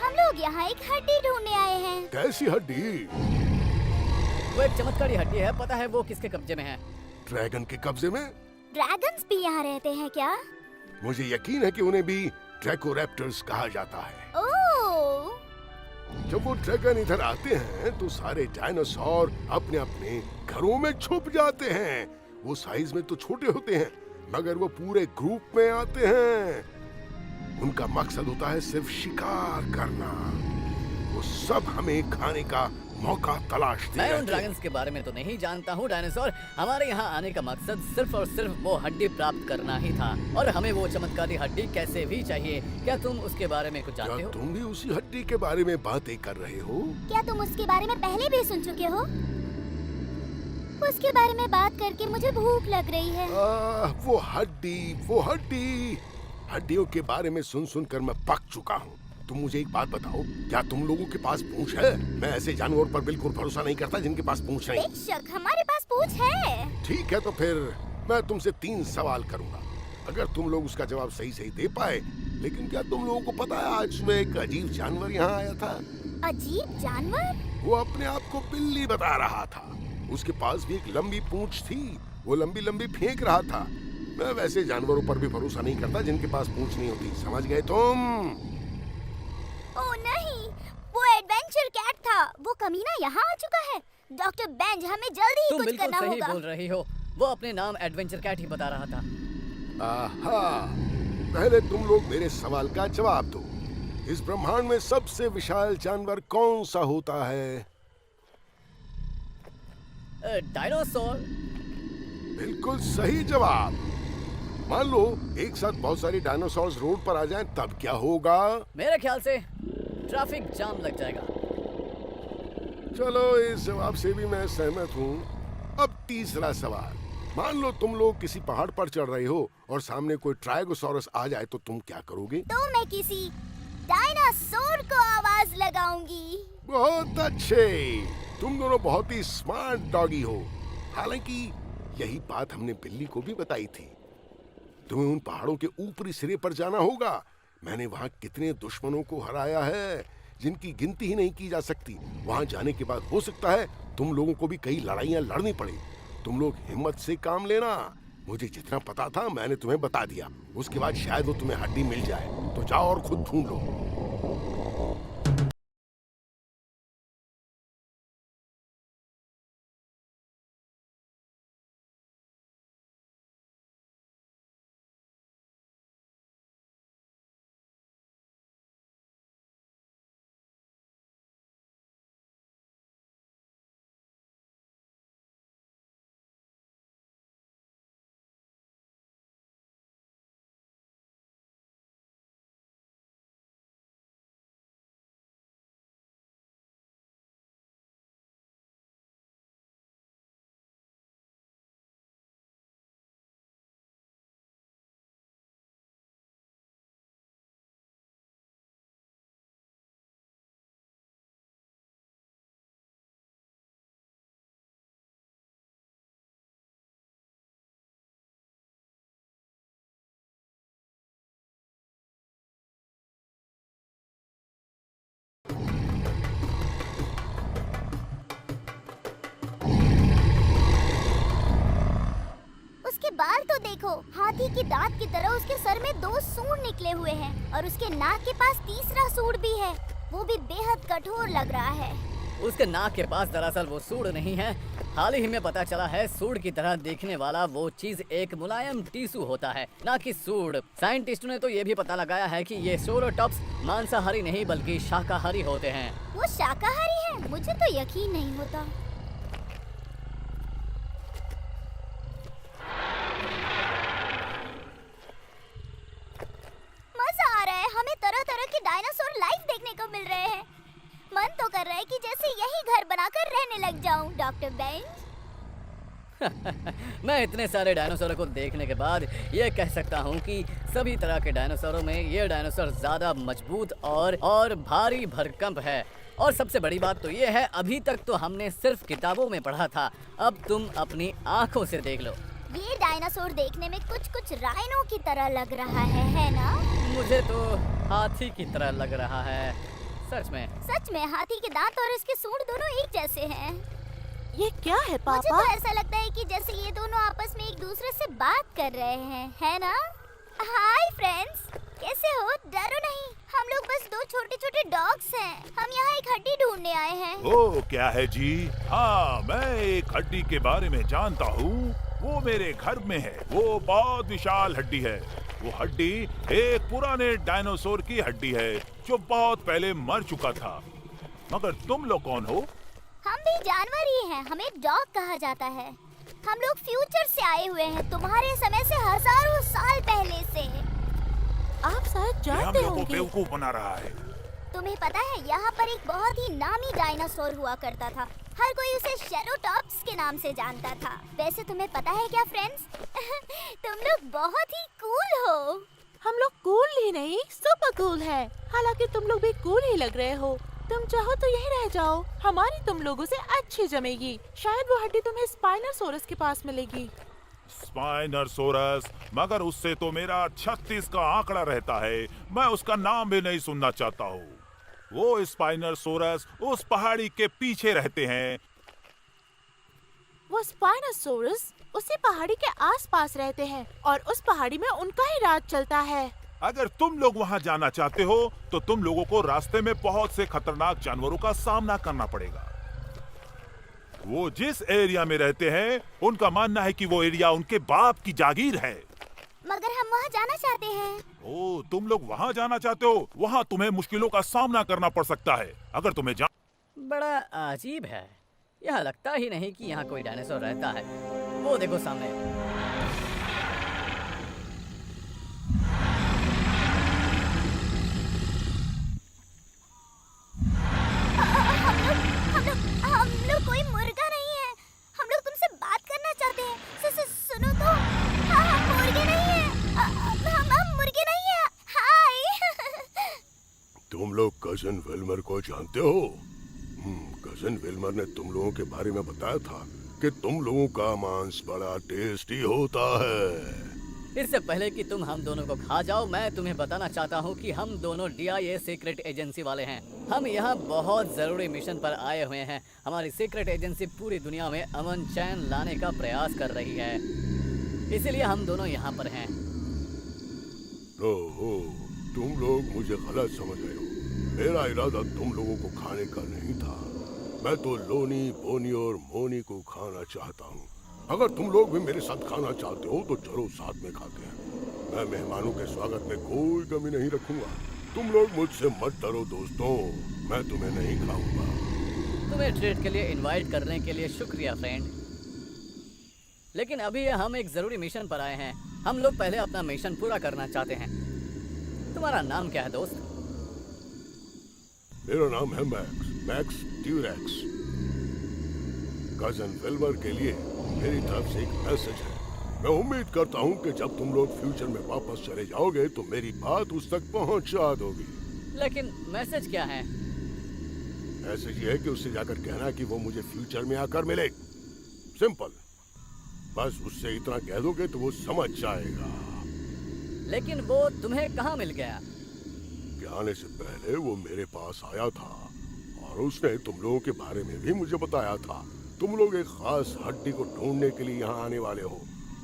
हम लोग यहाँ एक हड्डी ढूंढने आए हैं। कैसी हड्डी? वो एक चमत्कारी हड्डी है। पता है वो किसके कब्जे में है? ड्रैगन के कब्जे में? ड्रैगन्स भी यहाँ रहते हैं क्या? मुझे यकीन है कि उन्हें भी ड्रैकोरैप्टर्स कहा जाता है। ओह! जब वो ड्रैगन इधर आते हैं तो सारे डायनासोर अपने अपने घरों में छुप जाते हैं। वो साइज में तो छोटे होते हैं मगर वो पूरे ग्रुप में आते हैं। उनका मकसद होता है सिर्फ शिकार करना। वो सब हमें खाने का मौका तलाशते मैं उन रहते हैं। ड्रैगन्स के बारे में तो नहीं जानता हूँ डायनासोर। हमारे यहाँ आने का मकसद सिर्फ और सिर्फ वो हड्डी प्राप्त करना ही था और हमें वो चमत्कारी हड्डी कैसे भी चाहिए। क्या तुम उसके बारे में कुछ जानते क्या हो? तुम भी उसी हड्डी के बारे में बातें कर रहे हो? क्या तुम उसके बारे में पहले भी सुन चुके हो? उसके बारे में बात करके मुझे भूख लग रही है। वो हड्डी हड्डियों के बारे में सुन सुन कर मैं पक चुका हूँ। तुम मुझे एक बात बताओ, क्या तुम लोगों के पास पूंछ है? मैं ऐसे जानवर पर बिल्कुल भरोसा नहीं करता जिनके पास पूंछ नहीं। बेशक हमारे पास पूंछ है। ठीक है तो फिर मैं तुमसे 3 सवाल करूंगा, अगर तुम लोग उसका जवाब सही सही दे पाए। लेकिन क्या तुम लोगों को पता है आज सुबह एक अजीब जानवर यहाँ आया था? अजीब जानवर? वो अपने आप को बिल्ली बता रहा था। उसके पास भी एक लंबी पूंछ थी, वो लंबी लंबी फेंक रहा था। मैं वैसे जानवरों पर भी भरोसा नहीं करता जिनके पास पूंछ नहीं होती, समझ गए तुम? ओह नहीं, वो एडवेंचर कैट था। वो कमीना यहाँ आ चुका है। डॉक्टर बेंज, हमें जल्दी ही तुम कुछ बिल्कुल करना सही होगा। बोल रही हो। वो अपने नाम एडवेंचर कैट ही बता रहा था। आहा, पहले तुम लोग मेरे सवाल का जवाब दो। इस ब्रह्मांड में सबसे विशाल जानवर कौन सा होता है? डायनासोर। बिल्कुल सही जवाब। मान लो एक साथ बहुत सारी डायनासोर्स रोड पर आ जाएं, तब क्या होगा? मेरे ख्याल से ट्रैफिक जाम लग जाएगा। चलो इस जवाब से भी मैं सहमत हूँ। अब तीसरा सवाल, मान लो तुम लोग किसी पहाड़ पर चढ़ रहे हो और सामने कोई ट्राइगोसोरस आ जाए तो तुम क्या करोगे? तो मैं किसी डायनासोर को आवाज लगाऊंगी। बहुत अच्छे, तुम दोनों बहुत ही स्मार्ट डॉगी हो। हालांकि यही बात हमने बिल्ली को भी बताई थी। तुम्हें उन पहाड़ों के ऊपरी सिरे पर जाना होगा। मैंने वहां कितने दुश्मनों को हराया है जिनकी गिनती ही नहीं की जा सकती। वहां जाने के बाद हो सकता है तुम लोगों को भी कई लड़ाइयां लड़नी पड़े। तुम लोग हिम्मत से काम लेना। मुझे जितना पता था मैंने तुम्हें बता दिया। उसके बाद शायद वो तुम्हें हड्डी मिल जाए, तो जाओ और खुद ढूंढ लो। उसके बाल तो देखो, हाथी की दांत की तरह उसके सर में 2 सूंड निकले हुए हैं और उसके नाक के पास तीसरा सूंड भी है, वो भी बेहद कठोर लग रहा है। उसके नाक के पास दरअसल वो सूंड नहीं है। हाल ही में पता चला है सूंड की तरह दिखने वाला वो चीज एक मुलायम टीसू होता है, ना कि सूंड। साइंटिस्टों ने तो ये भी पता लगाया है कि ये सोरोटॉप्स मांसाहारी नहीं बल्कि शाकाहारी होते हैं। वो शाकाहारी है? मुझे तो यकीन नहीं होता। मजा आ रहा है, हमें तरह तरह के डायनासोर लाइव देखने को मिल रहे हैं। मन तो कर रहा है कि जैसे यही घर बनाकर रहने लग जाऊं, डॉक्टर बेंज। मैं इतने सारे डायनासोरों को देखने के बाद ये कह सकता हूँ कि सभी तरह के डायनासोरों में ये डायनासोर ज्यादा मजबूत और भारी भरकम है। और सबसे बड़ी बात तो ये है, अभी तक तो हमने सिर्फ किताबों में पढ़ा था, अब तुम अपनी आंखों से देख लो। ये डायनासोर देखने में कुछ राइनो की तरह लग रहा है ना? मुझे तो हाथी की तरह लग रहा है। सच में हाथी के दांत और इसके सूंड दोनों एक जैसे हैं। ये क्या है पापा? मुझे तो ऐसा लगता है कि जैसे ये दोनों आपस में एक दूसरे से बात कर रहे हैं, है ना? हाय फ्रेंड्स, कैसे हो? डरो नहीं, हम लोग बस 2 छोटे-छोटे डॉग्स हैं। हम यहाँ एक हड्डी ढूंढने आए हैं। ओ क्या है जी? हाँ, मैं एक हड्डी के बारे में जानता हूँ। वो मेरे घर में है। वो बहुत विशाल हड्डी है। वो हड्डी एक पुराने डायनासोर की हड्डी है जो बहुत पहले मर चुका था। मगर तुम लोग कौन हो? हम भी जानवर ही हैं। हमें डॉग कहा जाता है। हम लोग फ्यूचर से आए हुए हैं, तुम्हारे समय से हजारों साल पहले से। आप शायद ये हम जानते लोग को होंगे। बेवकूफ बना रहा है। तुम्हें पता है, यहाँ पर एक बहुत ही नामी डायनासोर हुआ करता था। हर कोई उसे शेरोटॉप्स के नाम से जानता था। वैसे तुम्हें पता है क्या फ्रेंड्स? तुम लोग बहुत ही कूल हो। हम लोग कूल ही नहीं, सुपर कूल है। हालांकि तुम लोग भी कूल ही लग रहे हो। तुम चाहो तो यहीं रह जाओ, हमारी तुम लोगों से अच्छी जमेगी। शायद वो हड्डी तुम्हें स्पाइनोसोरस के पास मिलेगी। स्पाइनोसोरस? मगर उससे तो मेरा 36 का आंकड़ा रहता है। मैं उसका नाम भी नहीं सुनना चाहता हूँ। वो स्पाइनोसोरस उस पहाड़ी के पीछे रहते हैं। वो स्पाइनोसोरस उसी पहाड़ी के आसपास रहते हैं और उस पहाड़ी में उनका ही राज चलता है। अगर तुम लोग वहाँ जाना चाहते हो तो तुम लोगों को रास्ते में बहुत से खतरनाक जानवरों का सामना करना पड़ेगा। वो जिस एरिया में रहते हैं उनका मानना है कि वो एरिया उनके बाप की जागीर है। मगर हम वहाँ जाना चाहते हैं। ओ, तुम लोग वहाँ जाना चाहते हो? वहाँ तुम्हें मुश्किलों का सामना करना पड़ सकता है। अगर तुम्हें बड़ा अजीब है, यह लगता ही नहीं कि यहाँ कोई डायनासोर रहता है। वो देखो सामने। हम लोग कोई मुर्गा नहीं है। हम लोग तुमसे बात करना चाहते हैं। सुनो तो। हम मुर्गे नहीं हैं। हम मुर्गे नहीं हैं। हाय। तुम लोग कजन विल्मर को जानते हो? कजन विल्मर ने तुम लोगों के बारे में बताया था कि तुम लोगों का मांस बड़ा टेस्टी होता है। इससे पहले कि तुम हम दोनों को खा जाओ, मैं तुम्हें बताना चाहता हूँ कि हम दोनों DIA सीक्रेट एजेंसी वाले हैं। हम यहाँ बहुत ज़रूरी मिशन पर आए हुए हैं। हमारी सीक्रेट एजेंसी पूरी दुनिया में अमन चैन लाने का प्रयास कर रही है, इसीलिए हम दोनों यहाँ पर हैं। ओहो, तुम लोग मुझे गलत समझ रहे हो। मेरा इरादा तुम लोगों को खाने का नहीं था। मैं तो लोनी, बोनी और मोनी को खाना चाहता हूँ। अगर तुम लोग भी मेरे साथ खाना चाहते हो तो चलो साथ में खाते हैं। मैं मेहमानों के स्वागत में कोई कमी नहीं रखूंगा। तुम लोग मुझसे मत डरो दोस्तों, मैं तुम्हें नहीं खाऊंगा। तुम्हें ट्रीट के लिए इनवाइट करने के लिए शुक्रिया फ्रेंड, लेकिन अभी हम एक ज़रूरी मिशन पर आए हैं। हम लोग पहले अपना मिशन पूरा करना चाहते हैं। तुम्हारा नाम क्या है दोस्त? मेरा नाम है मैक्स ट्यूरेक्स। कजन विल्बर के लिए मेरी तरफ से एक मैसेज है। मैं उम्मीद करता हूँ कि जब तुम लोग फ्यूचर में वापस चले जाओगे तो मेरी बात उस तक पहुँचा दोगी। लेकिन मैसेज क्या है? मैसेज ये है कि उससे जाकर कहना कि वो मुझे फ्यूचर में आकर मिले। सिंपल, बस उससे इतना कह दोगे तो वो समझ जाएगा। लेकिन वो तुम्हें कहाँ मिल गया? आने से पहले वो मेरे पास आया था और उसने तुम लोगों के बारे में भी मुझे बताया था। तुम लोग एक खास हड्डी को ढूंढने के लिए यहाँ आने वाले हो।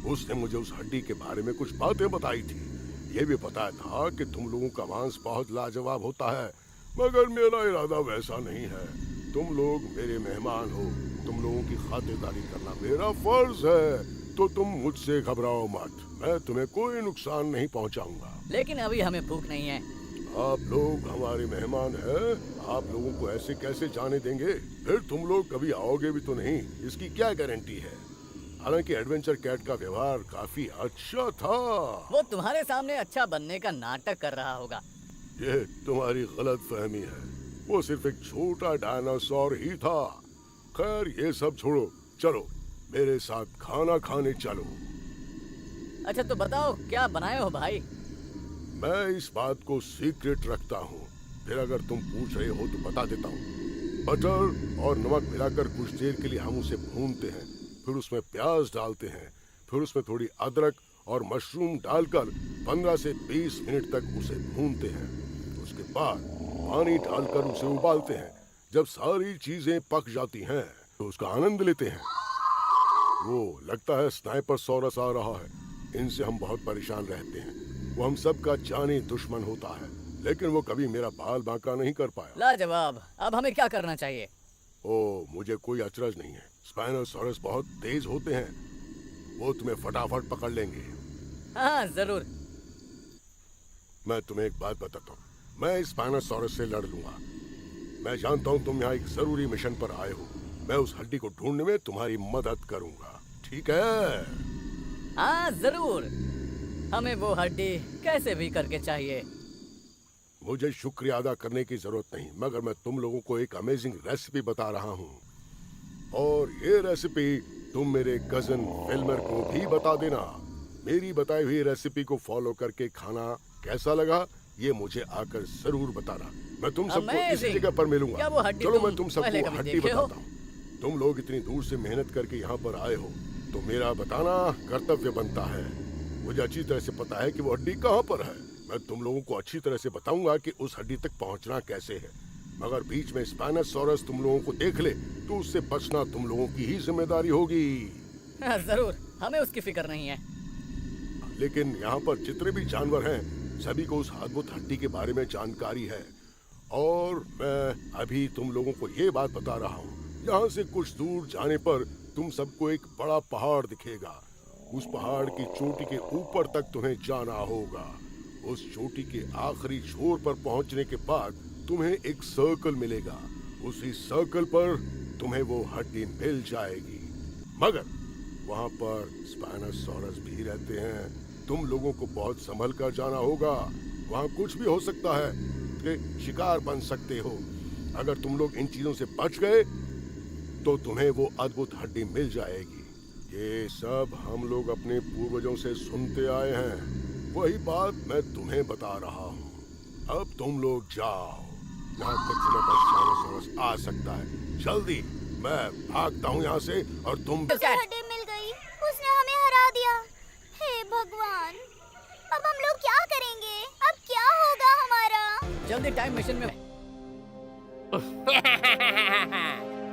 उसने मुझे उस हड्डी के बारे में कुछ बातें बताई थी। ये भी बताया था कि तुम लोगों का मांस बहुत लाजवाब होता है, मगर मेरा इरादा वैसा नहीं है। तुम लोग मेरे मेहमान हो, तुम लोगों की खातिरदारी करना मेरा फर्ज है, तो तुम मुझसे घबराओ मत। मैं तुम्हें कोई नुकसान नहीं पहुँचाऊंगा। लेकिन अभी हमें भूख नहीं है। आप लोग हमारे मेहमान हैं, आप लोगों को ऐसे कैसे जाने देंगे? फिर तुम लोग कभी आओगे भी तो नहीं, इसकी क्या गारंटी है? हालांकि एडवेंचर कैट का व्यवहार काफी अच्छा था। वो तुम्हारे सामने अच्छा बनने का नाटक कर रहा होगा। ये तुम्हारी गलत फहमी है। वो सिर्फ एक छोटा डायनासोर ही था। खैर ये सब छोड़ो, चलो मेरे साथ खाना खाने चलो। अच्छा तो बताओ क्या बनाए हो भाई? मैं इस बात को सीक्रेट रखता हूँ, फिर अगर तुम पूछ रहे हो तो बता देता हूँ। बटर और नमक मिलाकर कुछ देर के लिए हम उसे भूनते हैं, फिर उसमें प्याज डालते हैं, फिर उसमें थोड़ी अदरक और मशरूम डालकर 15 से 20 मिनट तक उसे भूनते हैं। उसके बाद पानी डालकर उसे उबालते हैं। जब सारी चीजें पक जाती हैं तो उसका आनंद लेते हैं। वो लगता है स्नाइपर सॉरस आ रहा है। इनसे हम बहुत परेशान रहते हैं। वो हम सब का जानी दुश्मन होता है, लेकिन वो कभी मेरा बाल बांका नहीं कर पाया। लाजवाब। अब हमें क्या करना चाहिए? ओ, मुझे कोई अचरज नहीं है। स्पाइनोसॉरस बहुत तेज होते हैं, वो तुम्हें फटाफट पकड़ लेंगे। हाँ जरूर। मैं तुम्हें एक बात बताता हूँ, मैं स्पाइनोसॉरस से लड़ लूंगा। मैं जानता हूँ तुम यहाँ एक जरूरी मिशन पर आए हो। मैं उस हड्डी को ढूंढने में तुम्हारी मदद करूंगा, ठीक है? हाँ जरूर। हमें वो हड्डी कैसे भी करके चाहिए। मुझे शुक्रिया अदा करने की जरूरत नहीं, मगर मैं तुम लोगों को एक अमेजिंग रेसिपी बता रहा हूँ, और ये रेसिपी तुम मेरे कजन विल्बर को भी बता देना। मेरी बताई हुई रेसिपी को फॉलो करके खाना कैसा लगा ये मुझे आकर जरूर बताना। मैं तुम सबको इसी जगह पर मिलूंगा। चलो मैं तुम सबको हड्डी बताता हूँ। तुम लोग इतनी दूर से मेहनत करके यहाँ पर आए हो तो मेरा बताना कर्तव्य बनता है। मुझे अच्छी तरह से पता है कि वो हड्डी कहाँ पर है। मैं तुम लोगों को अच्छी तरह से बताऊंगा कि उस हड्डी तक पहुँचना कैसे है, मगर बीच में स्पाइनोसॉरस तुम लोगों को देख ले तो उससे बचना तुम लोगों की ही जिम्मेदारी होगी। हाँ, जरूर, हमें उसकी फिक्र नहीं है। लेकिन यहाँ पर जितने भी जानवर हैं सभी को उस अद्भुत हड्डी के बारे में जानकारी है, और मैं अभी तुम लोगों को ये बात बता रहा हूँ। यहाँ से कुछ दूर जाने पर तुम सबको एक बड़ा पहाड़ दिखेगा। उस पहाड़ की चोटी के ऊपर तक तुम्हें जाना होगा। उस चोटी के आखिरी छोर पर पहुंचने के बाद तुम्हें एक सर्कल मिलेगा। उसी सर्कल पर तुम्हें वो हड्डी मिल जाएगी, मगर वहां पर स्पाइनोसॉरस भी रहते हैं। तुम लोगों को बहुत संभल कर जाना होगा। वहां कुछ भी हो सकता है कि शिकार बन सकते हो। अगर तुम लोग इन चीजों से बच गए तो तुम्हें वो अद्भुत हड्डी मिल जाएगी। ये सब हम लोग अपने पूर्वजों से सुनते आए हैं। वही बात मैं तुम्हें बता रहा हूँ। अब तुम लोग जाओ, यहाँ कुछ समय पर स्पाइनोसॉरस आ सकता है। जल्दी, मैं भागता हूँ यहाँ से और तुम उसे हड्डी मिल गई, उसने हमें हरा दिया। हे भगवान, अब हम लोग क्या करेंगे? अब क्या होगा हमारा? जल्दी टाइम मशीन में।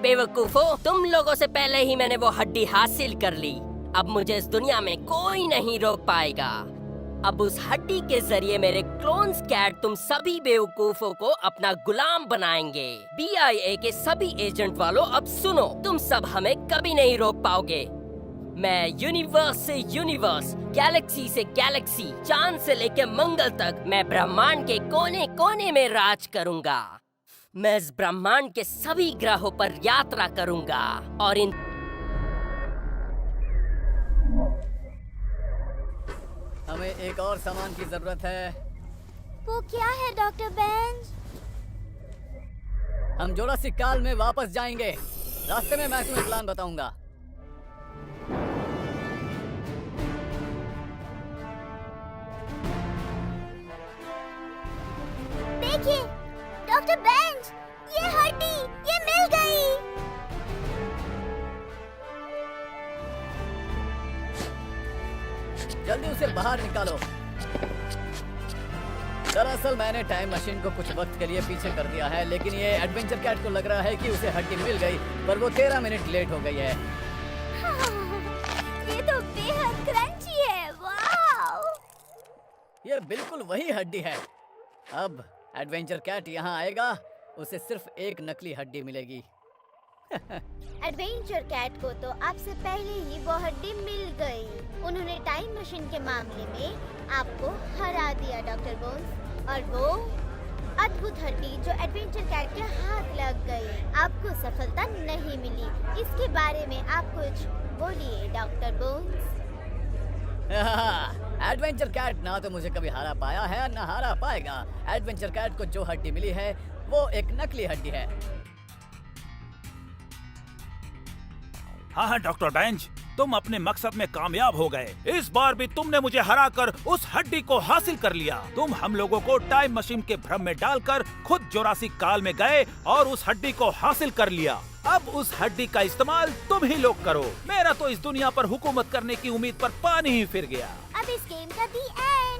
बेवकूफो, तुम लोगों से पहले ही मैंने वो हड्डी हासिल कर ली। अब मुझे इस दुनिया में कोई नहीं रोक पाएगा। अब उस हड्डी के जरिए मेरे क्लोन्स कैट तुम सभी बेवकूफों को अपना गुलाम बनाएंगे। BIA के सभी एजेंट वालों, अब सुनो, तुम सब हमें कभी नहीं रोक पाओगे। मैं यूनिवर्स से यूनिवर्स, गैलेक्सी से गैलेक्सी, चांद से लेकर मंगल तक, मैं ब्रह्मांड के कोने कोने में राज करूंगा। मैं इस ब्रह्मांड के सभी ग्रहों पर यात्रा करूंगा और इन हमें एक और सामान की जरूरत है। वो क्या है डॉक्टर बेंज? हम जुरासिक काल में वापस जाएंगे। रास्ते में मैं तुम्हें प्लान बताऊंगा। देखिए डॉक्टर बेंज, ये हड्डी, ये मिल गई। जल्दी उसे बाहर निकालो। दरअसल मैंने टाइम मशीन को कुछ वक्त के लिए पीछे कर दिया है, लेकिन ये एडवेंचर कैट को लग रहा है कि उसे हड्डी मिल गई, पर वो 13 मिनट लेट हो गई है। ये तो बेहद क्रंची है। वाव! ये बिल्कुल वही हड्डी है। अब एडवेंचर कैट यहाँ आएगा, उसे सिर्फ एक नकली हड्डी मिलेगी। एडवेंचर कैट को तो आपसे पहले ही वो हड्डी मिल गई। उन्होंने टाइम मशीन के मामले में आपको हरा दिया डॉक्टर बोन्स, और वो अद्भुत हड्डी जो एडवेंचर कैट के हाथ लग गई, आपको सफलता नहीं मिली। इसके बारे में आप कुछ बोलिए डॉक्टर बोन्स। एडवेंचर कैट ना तो मुझे कभी हारा पाया है ना हारा पाएगा। एडवेंचर कैट को जो हड्डी मिली है वो एक नकली हड्डी है। हाँ डॉक्टर बेंज, तुम अपने मकसद में कामयाब हो गए। इस बार भी तुमने मुझे हराकर उस हड्डी को हासिल कर लिया। तुम हम लोगों को टाइम मशीन के भ्रम में डालकर खुद जुरासिक काल में गए और उस हड्डी को हासिल कर लिया। अब उस हड्डी का इस्तेमाल तुम ही लोग करो। मेरा तो इस दुनिया पर हुकूमत करने की उम्मीद पर पानी ही फिर गया। अब इस गेम का दी एंड।